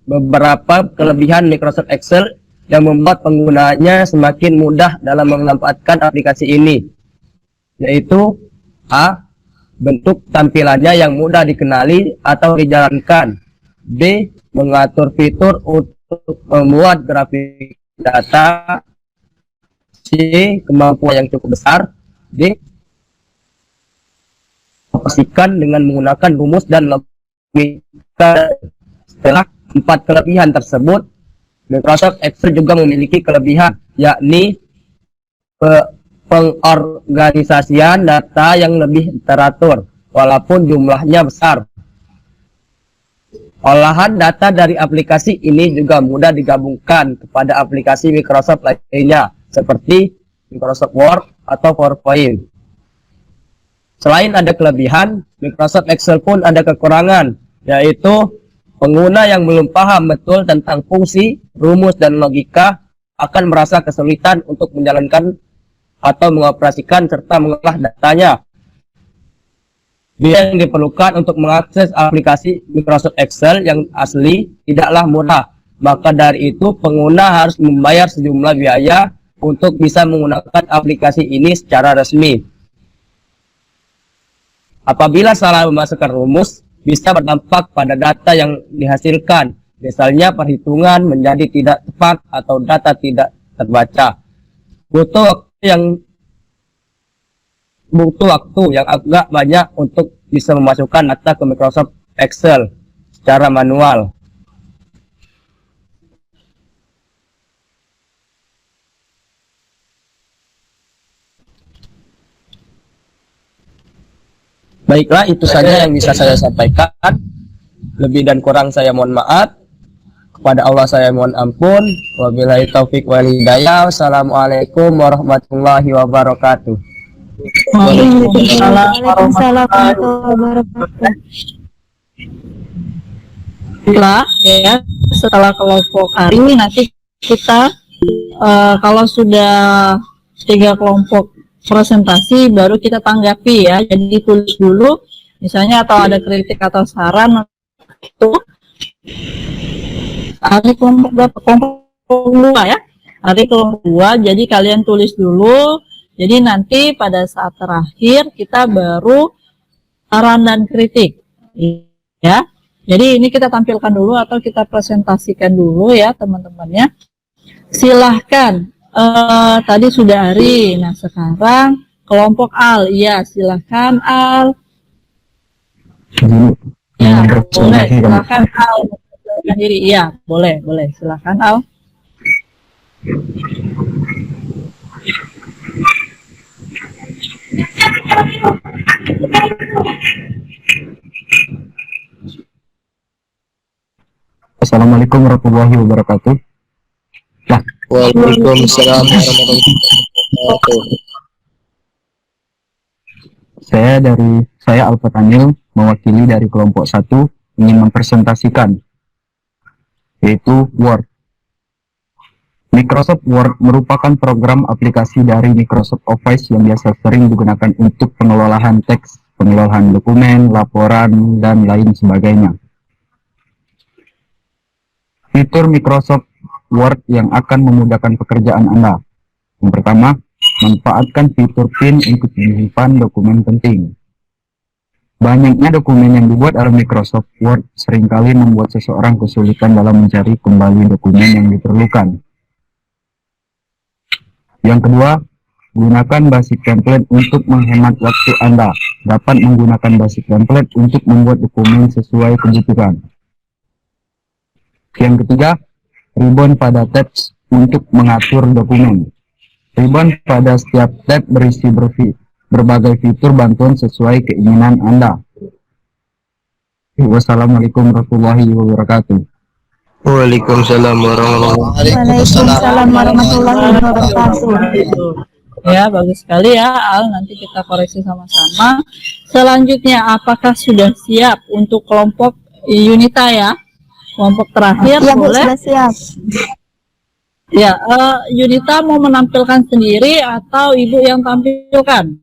beberapa kelebihan Microsoft Excel yang membuat penggunanya semakin mudah dalam memanfaatkan aplikasi ini, yaitu A. Bentuk tampilannya yang mudah dikenali atau dijalankan. B. Mengatur fitur untuk membuat grafik data. C. Kemampuan yang cukup besar. D. Pastikan dengan menggunakan rumus dan logika. Setelah 4 kelebihan tersebut, Microsoft Excel juga memiliki kelebihan, yakni pengorganisasian data yang lebih teratur, walaupun jumlahnya besar. Olahan data dari aplikasi ini juga mudah digabungkan kepada aplikasi Microsoft lainnya, seperti Microsoft Word atau PowerPoint. Selain ada kelebihan, Microsoft Excel pun ada kekurangan, yaitu pengguna yang belum paham betul tentang fungsi, rumus, dan logika akan merasa kesulitan untuk menjalankan atau mengoperasikan serta mengolah datanya. Biaya yang diperlukan untuk mengakses aplikasi Microsoft Excel yang asli tidaklah murah. Maka dari itu, pengguna harus membayar sejumlah biaya untuk bisa menggunakan aplikasi ini secara resmi. Apabila salah memasukkan rumus, bisa berdampak pada data yang dihasilkan, misalnya perhitungan menjadi tidak tepat atau data tidak terbaca. Butuh waktu yang agak banyak untuk bisa memasukkan data ke Microsoft Excel secara manual. Baiklah, itu saja yang bisa saya sampaikan. Lebih dan kurang saya mohon maaf. Kepada Allah saya mohon ampun. Wabillahi taufik wal hidayah. Wassalamualaikum warahmatullahi wabarakatuh. Waalaikumsalam Waalaikumsalam warahmatullahi wabarakatuh. Ya, setelah kelompok hari nanti kita kalau sudah 3 kelompok presentasi baru kita tanggapi ya. Jadi tulis dulu misalnya atau ada kritik atau saran itu hari kelompok berapa? Kelompok 2 ya. Hari kelompok 2, jadi kalian tulis dulu. Jadi nanti pada saat terakhir kita baru saran dan kritik ya. Jadi ini kita tampilkan dulu atau kita presentasikan dulu ya teman-temannya. Silahkan. Tadi sudah Ari. Nah sekarang kelompok Al. Ya silahkan Al. Ya boleh. Silahkan Al. Diri. Iya boleh silahkan Al. Assalamualaikum warahmatullahi wabarakatuh. Nah, Waalaikumsalam warahmatullahi wabarakatuh. Saya Alfa Tanil, mewakili dari kelompok 1, ingin mempresentasikan yaitu Word. Microsoft Word merupakan program aplikasi dari Microsoft Office yang biasa sering digunakan untuk pengelolaan teks, pengelolaan dokumen, laporan, dan lain sebagainya. Fitur Microsoft Word yang akan memudahkan pekerjaan Anda. Yang pertama, manfaatkan fitur PIN untuk menyimpan dokumen penting. Banyaknya dokumen yang dibuat oleh Microsoft Word seringkali membuat seseorang kesulitan dalam mencari kembali dokumen yang diperlukan. Yang kedua, gunakan basic template untuk menghemat waktu Anda. Dapat menggunakan basic template untuk membuat dokumen sesuai kebutuhan. Yang ketiga, ribbon pada tabs untuk mengatur dokumen. Ribbon pada setiap tab berisi berbagai fitur bantuan sesuai keinginan Anda. Wassalamualaikum warahmatullahi wabarakatuh. Waalaikumsalam warahmatullahi Waalaikumsalam warahmatullahi wabarakatuh. Ya bagus sekali ya Al. Nanti kita koreksi sama-sama. Selanjutnya apakah sudah siap untuk kelompok Yunita ya? kelompok terakhir Iya Bu, boleh. sudah siap. Ya, Yunita mau menampilkan sendiri atau Ibu yang tampilkan?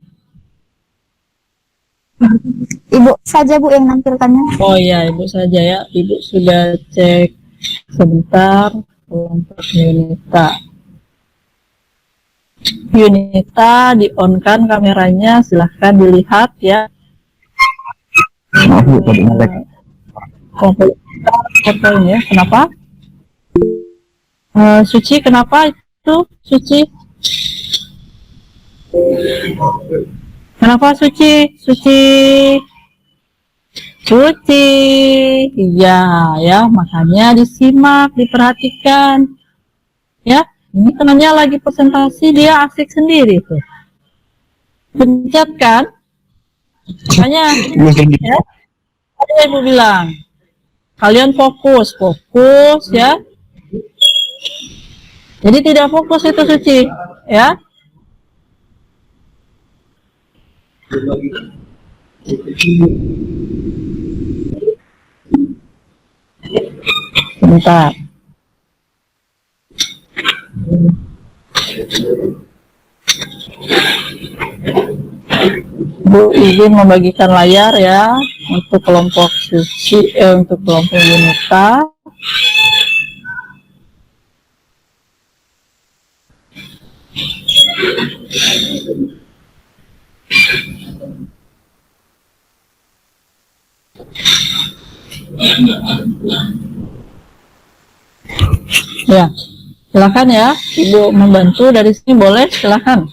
Ibu saja Bu yang nampilkannya. Oh iya, Ibu saja ya. Ibu sudah cek sebentar kelompok Yunita. Yunita di-on-kan kameranya, silahkan dilihat ya. Maaf Bu, tadi ngelag. Kelompok foto ini ya. Kenapa? Suci, kenapa itu? Suci? Kenapa Suci? Suci? Suci? Iya, ya, makanya disimak, diperhatikan. Ya, ini kenanya lagi presentasi, dia asik sendiri tuh. Pencet kan? Makanya, ya, tadi Ibu bilang, kalian fokus ya. Jadi tidak fokus itu Suci, ya. Sebentar. Bu izin membagikan layar ya untuk kelompok Suci, untuk kelompok Yunita. Ya, silakan ya, Ibu membantu dari sini boleh, silakan.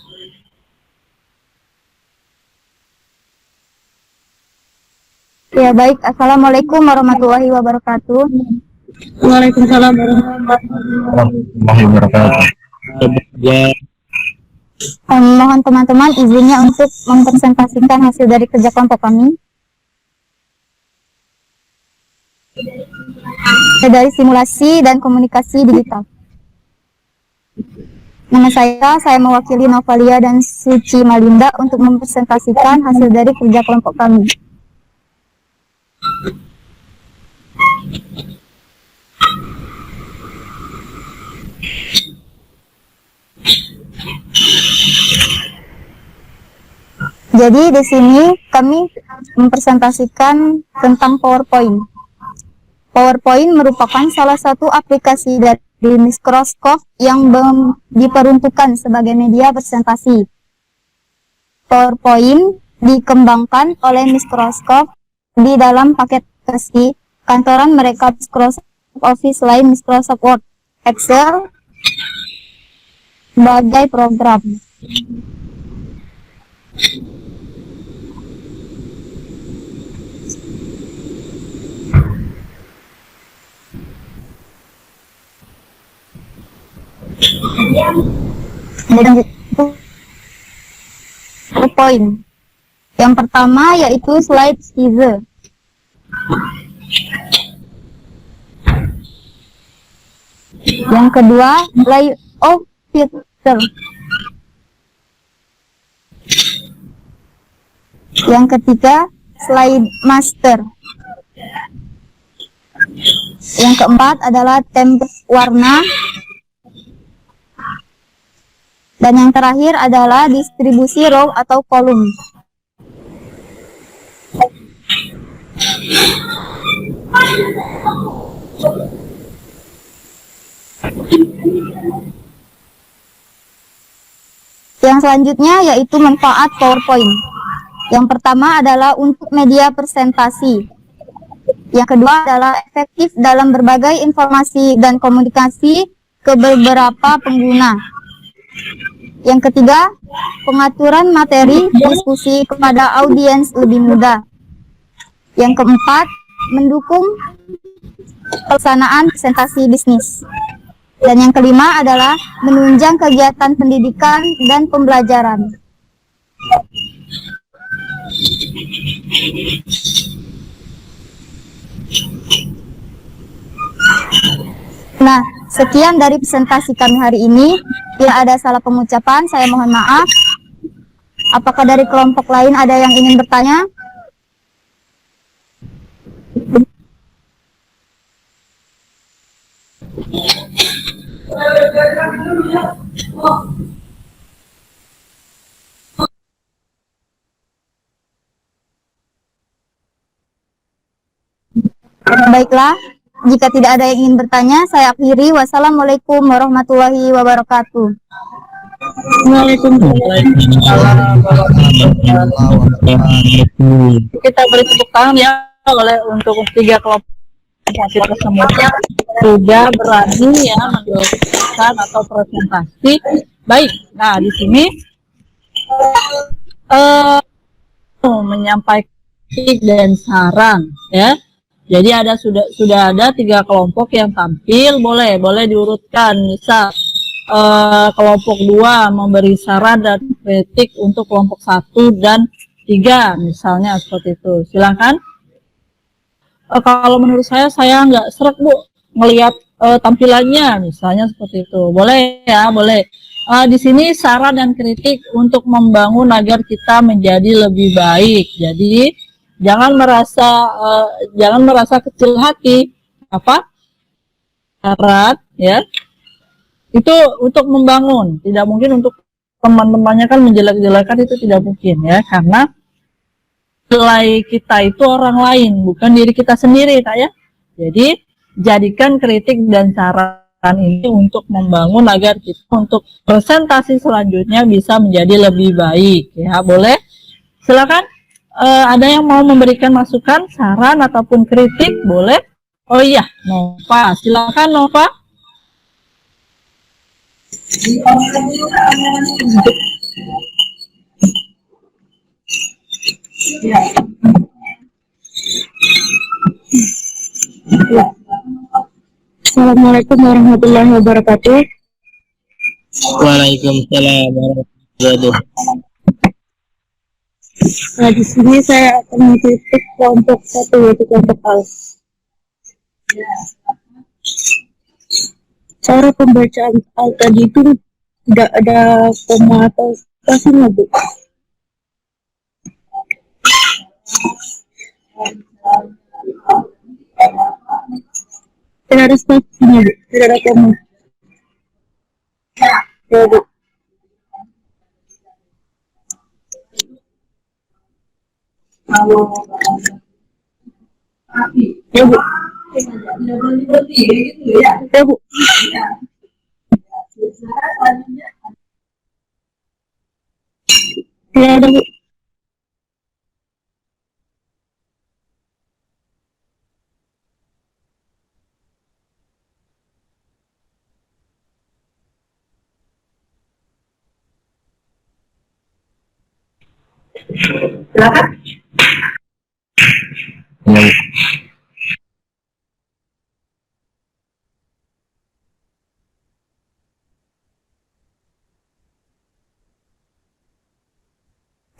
Ya baik, Assalamualaikum warahmatullahi wabarakatuh. Waalaikumsalam warahmatullahi Warahmatullahi wabarakatuh. Mohon teman-teman izinnya untuk mempresentasikan hasil dari kerja kelompok kami. Dari simulasi dan komunikasi digital. Nama saya mewakili Novalia dan Suci Malinda untuk mempresentasikan hasil dari kerja kelompok kami. Jadi di sini kami mempresentasikan tentang PowerPoint. PowerPoint merupakan salah satu aplikasi dari Microsoft yang diperuntukkan sebagai media presentasi. PowerPoint dikembangkan oleh Microsoft di dalam paket versi kantoran mereka Microsoft Office lain Microsoft Word, Excel, sebagai program. Poin. Yang pertama yaitu slide teaser. Yang kedua layout filter. Yang ketiga slide master. Yang keempat adalah template warna. Dan yang terakhir adalah distribusi row atau kolom. Yang selanjutnya yaitu manfaat PowerPoint. Yang pertama adalah untuk media presentasi. Yang kedua adalah efektif dalam berbagai informasi dan komunikasi ke beberapa pengguna. Yang ketiga, pengaturan materi diskusi kepada audiens lebih mudah. Yang keempat, mendukung pelaksanaan presentasi bisnis. Dan yang kelima adalah menunjang kegiatan pendidikan dan pembelajaran. Nah, sekian dari presentasi kami hari ini. Bila ada salah pengucapan, saya mohon maaf. Apakah dari kelompok lain ada yang ingin bertanya? Baiklah, jika tidak ada yang ingin bertanya, saya akhiri. Wassalamualaikum warahmatullahi wabarakatuh. Waalaikumsalam warahmatullahi wabarakatuh. Kita beri tepuk tangan ya oleh untuk 3 kelompok hasil tersebut sudah berani ya menjelaskan atau presentasi. Baik, nah di sini menyampaikan kritik dan saran ya. Jadi sudah ada 3 kelompok yang tampil, boleh diurutkan. Misal kelompok 2 memberi saran dan kritik untuk kelompok 1 dan 3 misalnya seperti itu. Silakan. Kalau menurut saya nggak seret Bu melihat tampilannya misalnya seperti itu. Boleh ya, boleh. Di sini saran dan kritik untuk membangun agar kita menjadi lebih baik. Jadi jangan merasa kecil hati. Saran ya. Itu untuk membangun, tidak mungkin untuk teman-temannya kan menjelek-jelekan, itu tidak mungkin ya, karena nilai kita itu orang lain, bukan diri kita sendiri Kak ya. Jadi jadikan kritik dan saran ini untuk membangun agar kita untuk presentasi selanjutnya bisa menjadi lebih baik ya. Boleh? Silakan. Ada yang mau memberikan masukan, saran ataupun kritik? Boleh? Oh iya, Nova, silakan Nova. Assalamualaikum warahmatullahi wabarakatuh. Waalaikumsalam warahmatullahi wabarakatuh. Nah, di sini saya akan mengkritik kelompok 1 yaitu kelompok A. Cara pembacaan al tadi itu tidak ada koma atau spasinya Bu. Tidak ada spasinya Bu, tidak ada koma. Ya Bu. Ya Bu. Ya Bu. Ya ada Bu. Silakan. Ya,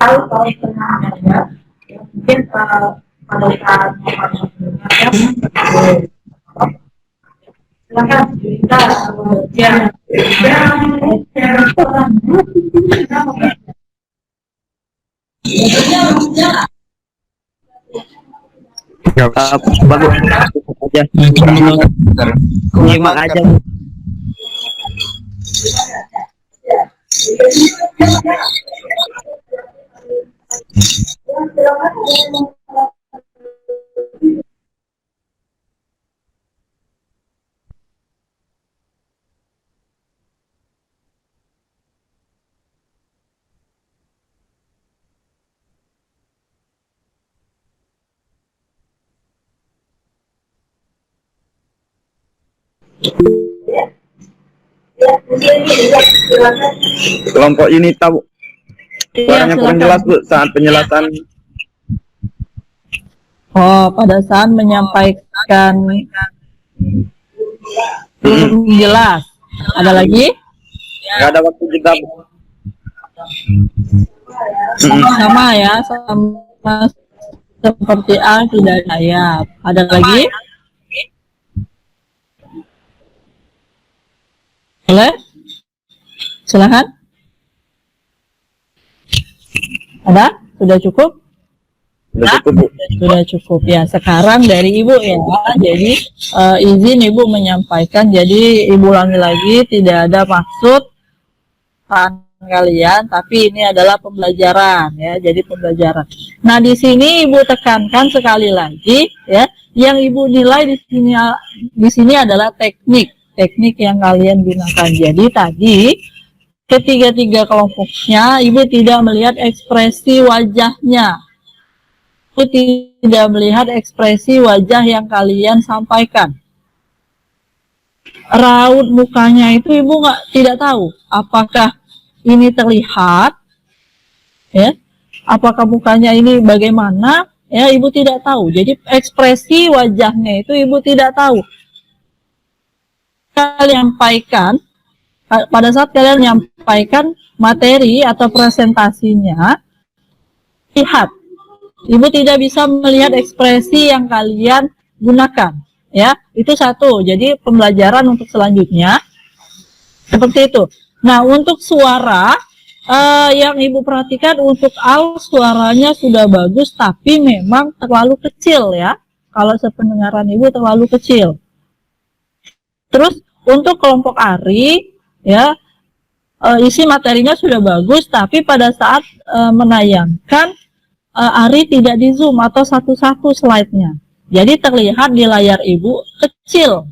Tahu pernah ada mungkin pada saat silakan cerita Bagus aja. Nyimak aja. kelompok ini tahu suaranya kurang jelas Bu saat penjelasan. Oh, pada saat menyampaikan belum jelas. Ada lagi? Nggak ada waktu jeda Bu. Sama ya, sama seperti A tidak sayap. Ada lagi? Boleh? Silakan. Ada? Sudah cukup? Udah cukup, Bu. Sudah cukup ya. Sekarang dari Ibu ya. Jadi izin Ibu menyampaikan. Jadi Ibu ulangi lagi, tidak ada maksud kalian, tapi ini adalah pembelajaran ya. Jadi pembelajaran. Nah, di sini Ibu tekankan sekali lagi ya, yang Ibu nilai di sini adalah teknik yang kalian gunakan. Jadi tadi ketiga-tiga kelompoknya Ibu tidak melihat ekspresi wajahnya. Ibu tidak melihat ekspresi wajah yang kalian sampaikan. Raut mukanya itu Ibu tidak tahu apakah ini terlihat ya, apakah mukanya ini bagaimana ya, Ibu tidak tahu. Jadi ekspresi wajahnya itu Ibu tidak tahu. Kalian sampaikan pada saat kalian menyampaikan materi atau presentasinya, lihat, Ibu tidak bisa melihat ekspresi yang kalian gunakan ya. Itu satu. Jadi pembelajaran untuk selanjutnya seperti itu. Nah, untuk suara yang Ibu perhatikan, untuk al suaranya sudah bagus, tapi memang terlalu kecil ya. Kalau sependengaran Ibu terlalu kecil. Terus untuk kelompok Ari ya, isi materinya sudah bagus, tapi pada saat menayangkan Ari tidak di zoom atau satu-satu slide-nya. Jadi terlihat di layar Ibu kecil.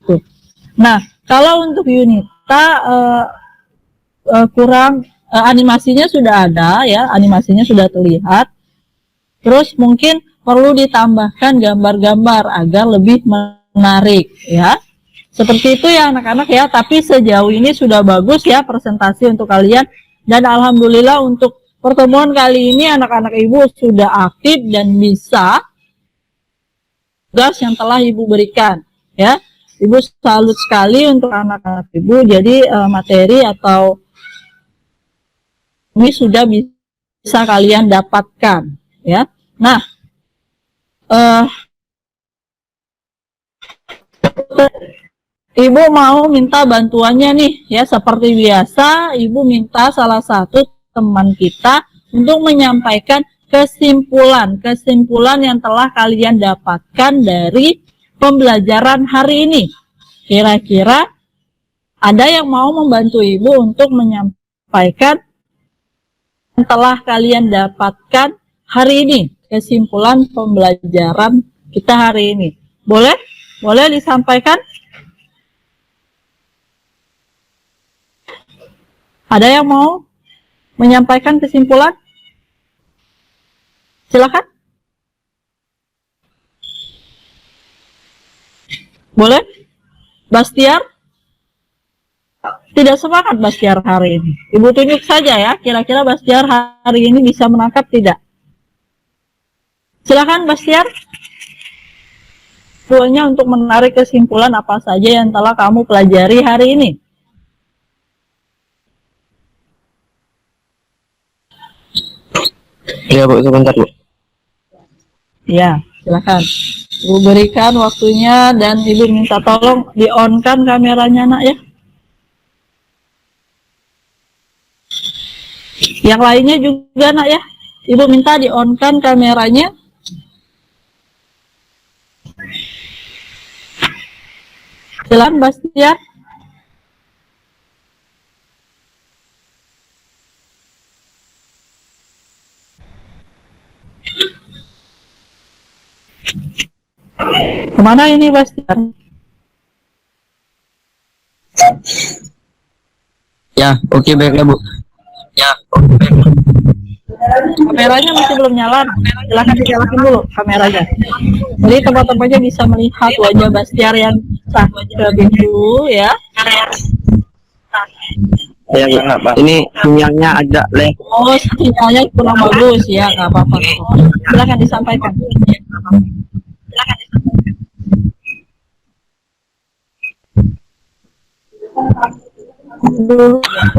Tuh. Nah, kalau untuk Yunita kurang, animasinya sudah ada ya, animasinya sudah terlihat. Terus mungkin perlu ditambahkan gambar-gambar agar lebih menarik ya. Seperti itu ya anak-anak ya, tapi sejauh ini sudah bagus ya presentasi untuk kalian. Dan alhamdulillah untuk pertemuan kali ini anak-anak Ibu sudah aktif dan bisa tugas yang telah Ibu berikan ya. Ibu salut sekali untuk anak-anak Ibu. Jadi materi atau ini sudah bisa kalian dapatkan ya. Nah, Ibu mau minta bantuannya nih ya, seperti biasa Ibu minta salah satu teman kita untuk menyampaikan kesimpulan yang telah kalian dapatkan dari pembelajaran hari ini. Kira-kira ada yang mau membantu Ibu untuk menyampaikan yang telah kalian dapatkan hari ini, kesimpulan pembelajaran kita hari ini. Boleh? Boleh disampaikan? Ada yang mau menyampaikan kesimpulan? Silakan. Boleh? Bastiar? Tidak semangat Bastiar hari ini. Ibu tunjuk saja ya, kira-kira Bastiar hari ini bisa menangkap tidak? Silakan Bastiar. Soalnya untuk menarik kesimpulan apa saja yang telah kamu pelajari hari ini. Iya Bu, sebentar Bu. Ya, silakan. Ibu berikan waktunya dan Ibu minta tolong di-on-kan kameranya nak ya. Yang lainnya juga nak ya. Ibu minta di-on-kan kameranya. Silakan Bastian. Kemana ini Bastian? Ya, oke baiklah Bu. Ya, oke baiklah. Kameranya masih belum nyala. Silahkan dinyalakan dulu kameranya. Jadi teman-temannya bisa melihat wajah Bastian yang sah ke biru ya. Ya, ini sinyalnya agak lag. Oh, sinyalnya kurang bagus ya, nggak apa-apa. Silahkan disampaikan.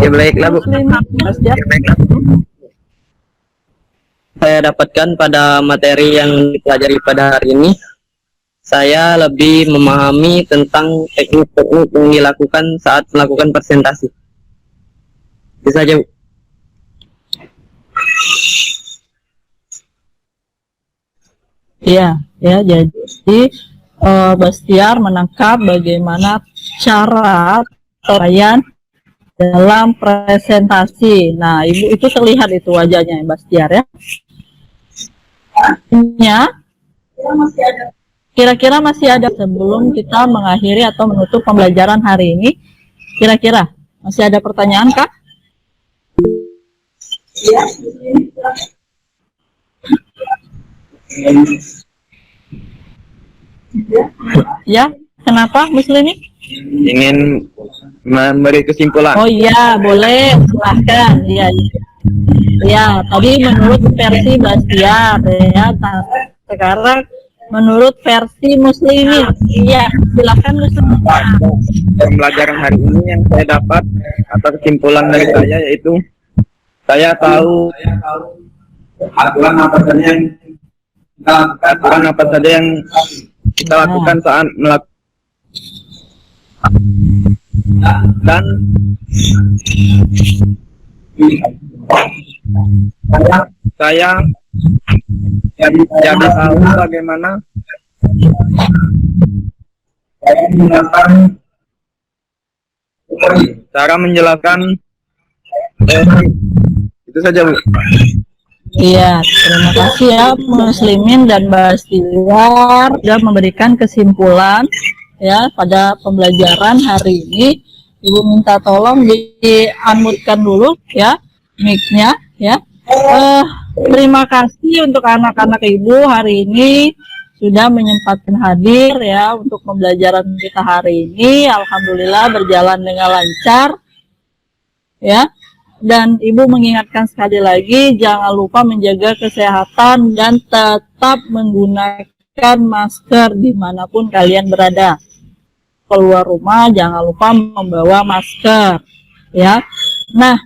Ya baiklah Bu. Bastian. Ya, baiklah. Saya dapatkan pada materi yang dipelajari pada hari ini, saya lebih memahami tentang teknik-teknik yang dilakukan saat melakukan presentasi. Bisa aja Bu. Iya, ya. Jadi Bastiar menangkap bagaimana cara perayaan dalam presentasi. Nah, Ibu itu terlihat itu wajahnya Bastiar ya. Ya. Kira-kira masih ada sebelum kita mengakhiri atau menutup pembelajaran hari ini. Kira-kira masih ada pertanyaan kah? Ya, kenapa Muslimin? Ingin memberi kesimpulan. Oh iya, boleh, silahkan. Iya, ya. Tadi menurut versi Bastiar ya. Sekarang menurut versi Muslimin. Iya, silahkan Muslimin. Pembelajaran hari ini yang saya dapat atau kesimpulan dari saya yaitu saya tahu aturan apa saja yang kita lakukan saat melakukan dan saya jadi tahu bagaimana cara menjelaskan itu saja Bu. Iya, terima kasih ya Muslimin dan Bastiar sudah memberikan kesimpulan ya pada pembelajaran hari ini. Ibu minta tolong di-unmute-kan dulu ya mic-nya ya. Terima kasih untuk anak-anak Ibu hari ini sudah menyempatkan hadir ya untuk pembelajaran kita hari ini. Alhamdulillah berjalan dengan lancar ya. Dan Ibu mengingatkan sekali lagi, jangan lupa menjaga kesehatan dan tetap menggunakan masker dimanapun kalian berada. Keluar rumah jangan lupa membawa masker, ya. Nah,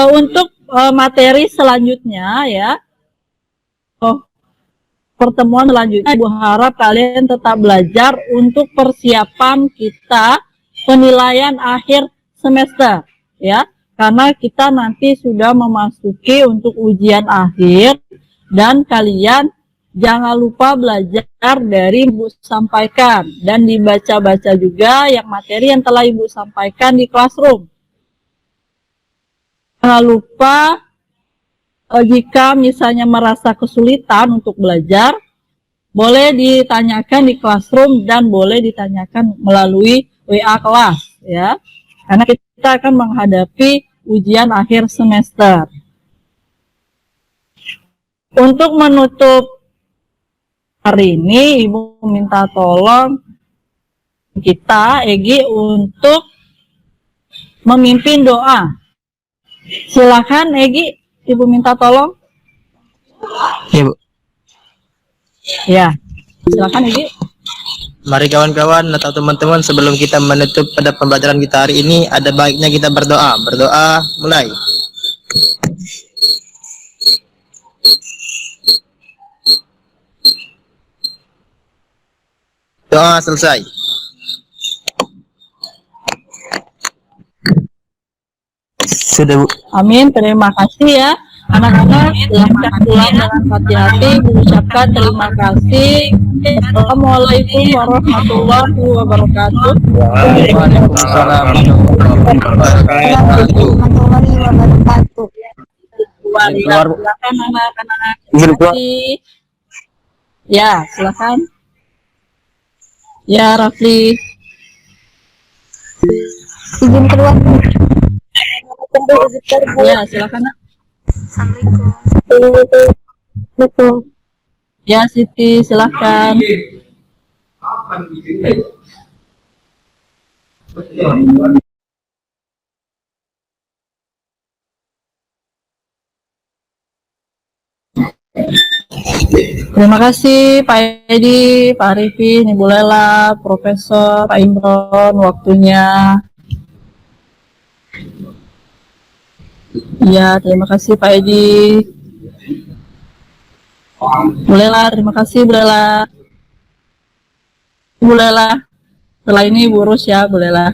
untuk materi selanjutnya, ya, pertemuan selanjutnya, Ibu harap kalian tetap belajar untuk persiapan kita penilaian akhir semester. Ya, karena kita nanti sudah memasuki untuk ujian akhir dan kalian jangan lupa belajar dari Ibu sampaikan dan dibaca-baca juga yang materi yang telah Ibu sampaikan di classroom. Jangan lupa jika misalnya merasa kesulitan untuk belajar, boleh ditanyakan di classroom dan boleh ditanyakan melalui WA kelas ya. Karena kita akan menghadapi ujian akhir semester. Untuk menutup hari ini, Ibu minta tolong kita, Egi, untuk memimpin doa. Silakan, Egi, Ibu minta tolong. Ibu. Ya, silakan, Egi. Mari kawan-kawan atau teman-teman, sebelum kita menutup pada pembelajaran kita hari ini, ada baiknya kita berdoa. Berdoa, mulai. Doa selesai. Sudah Bu. Amin, terima kasih ya. Anak-anak, silahkan pulang dengan hati-hati, mengucapkan terima kasih. Assalamualaikum warahmatullahi wabarakatuh. Waalaikumsalam Warahmatullahi wabarakatuh. Silakan anak-anak. Terima kasih. Ya, silakan. Ya, Rafli. Izin keluar. Ya, silakan. Nak. Assalamualaikum. Ya, Siti, silakan. Terima kasih Pak Edi, Pak Arifin, Ibu Lela, Profesor, Pak Imron, waktunya. Ya, terima kasih Pak Edi. Bu Lela, terima kasih Bu Lela. Bu Lela, setelah ini Bu Rus ya Bu Lela.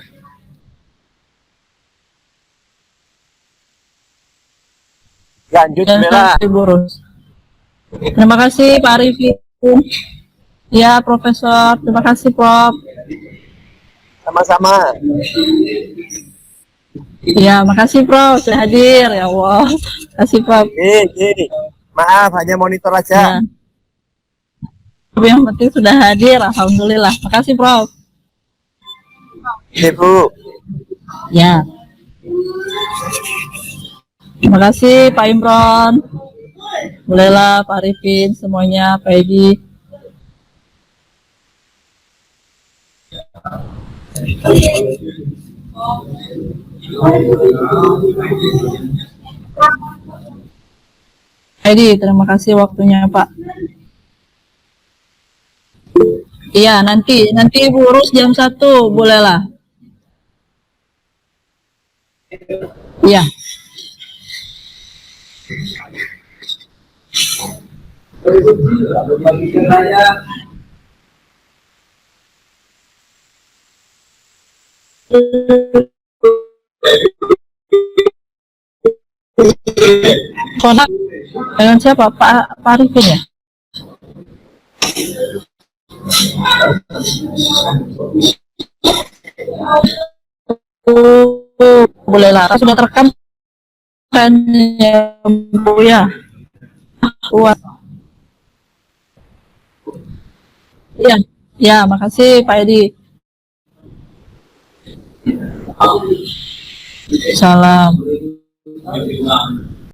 Lanjut, Dan Bella. Bu Rus. Terima kasih Pak Arifin. Ya, Profesor. Terima kasih, Prof. Sama-sama. Ya, makasih, Prof. Sudah hadir. Ya Allah. Makasih, Prof. Maaf, hanya monitor aja. Ya. Yang penting sudah hadir. Alhamdulillah. Makasih, Prof. Bu. Ya. Terima kasih, Pak Imron. Bolehlah, Pak Arifin, semuanya, Pak Edi. Edi, terima kasih waktunya, Pak. Iya, nanti Ibu urus jam 1, bolehlah. Iya. Konak dengan siapa? Pak Arifin ya? Bolehlah, sudah terekam kan ya, Bu ya? Kuat. Iya, ya, makasih Pak Edi. Salam.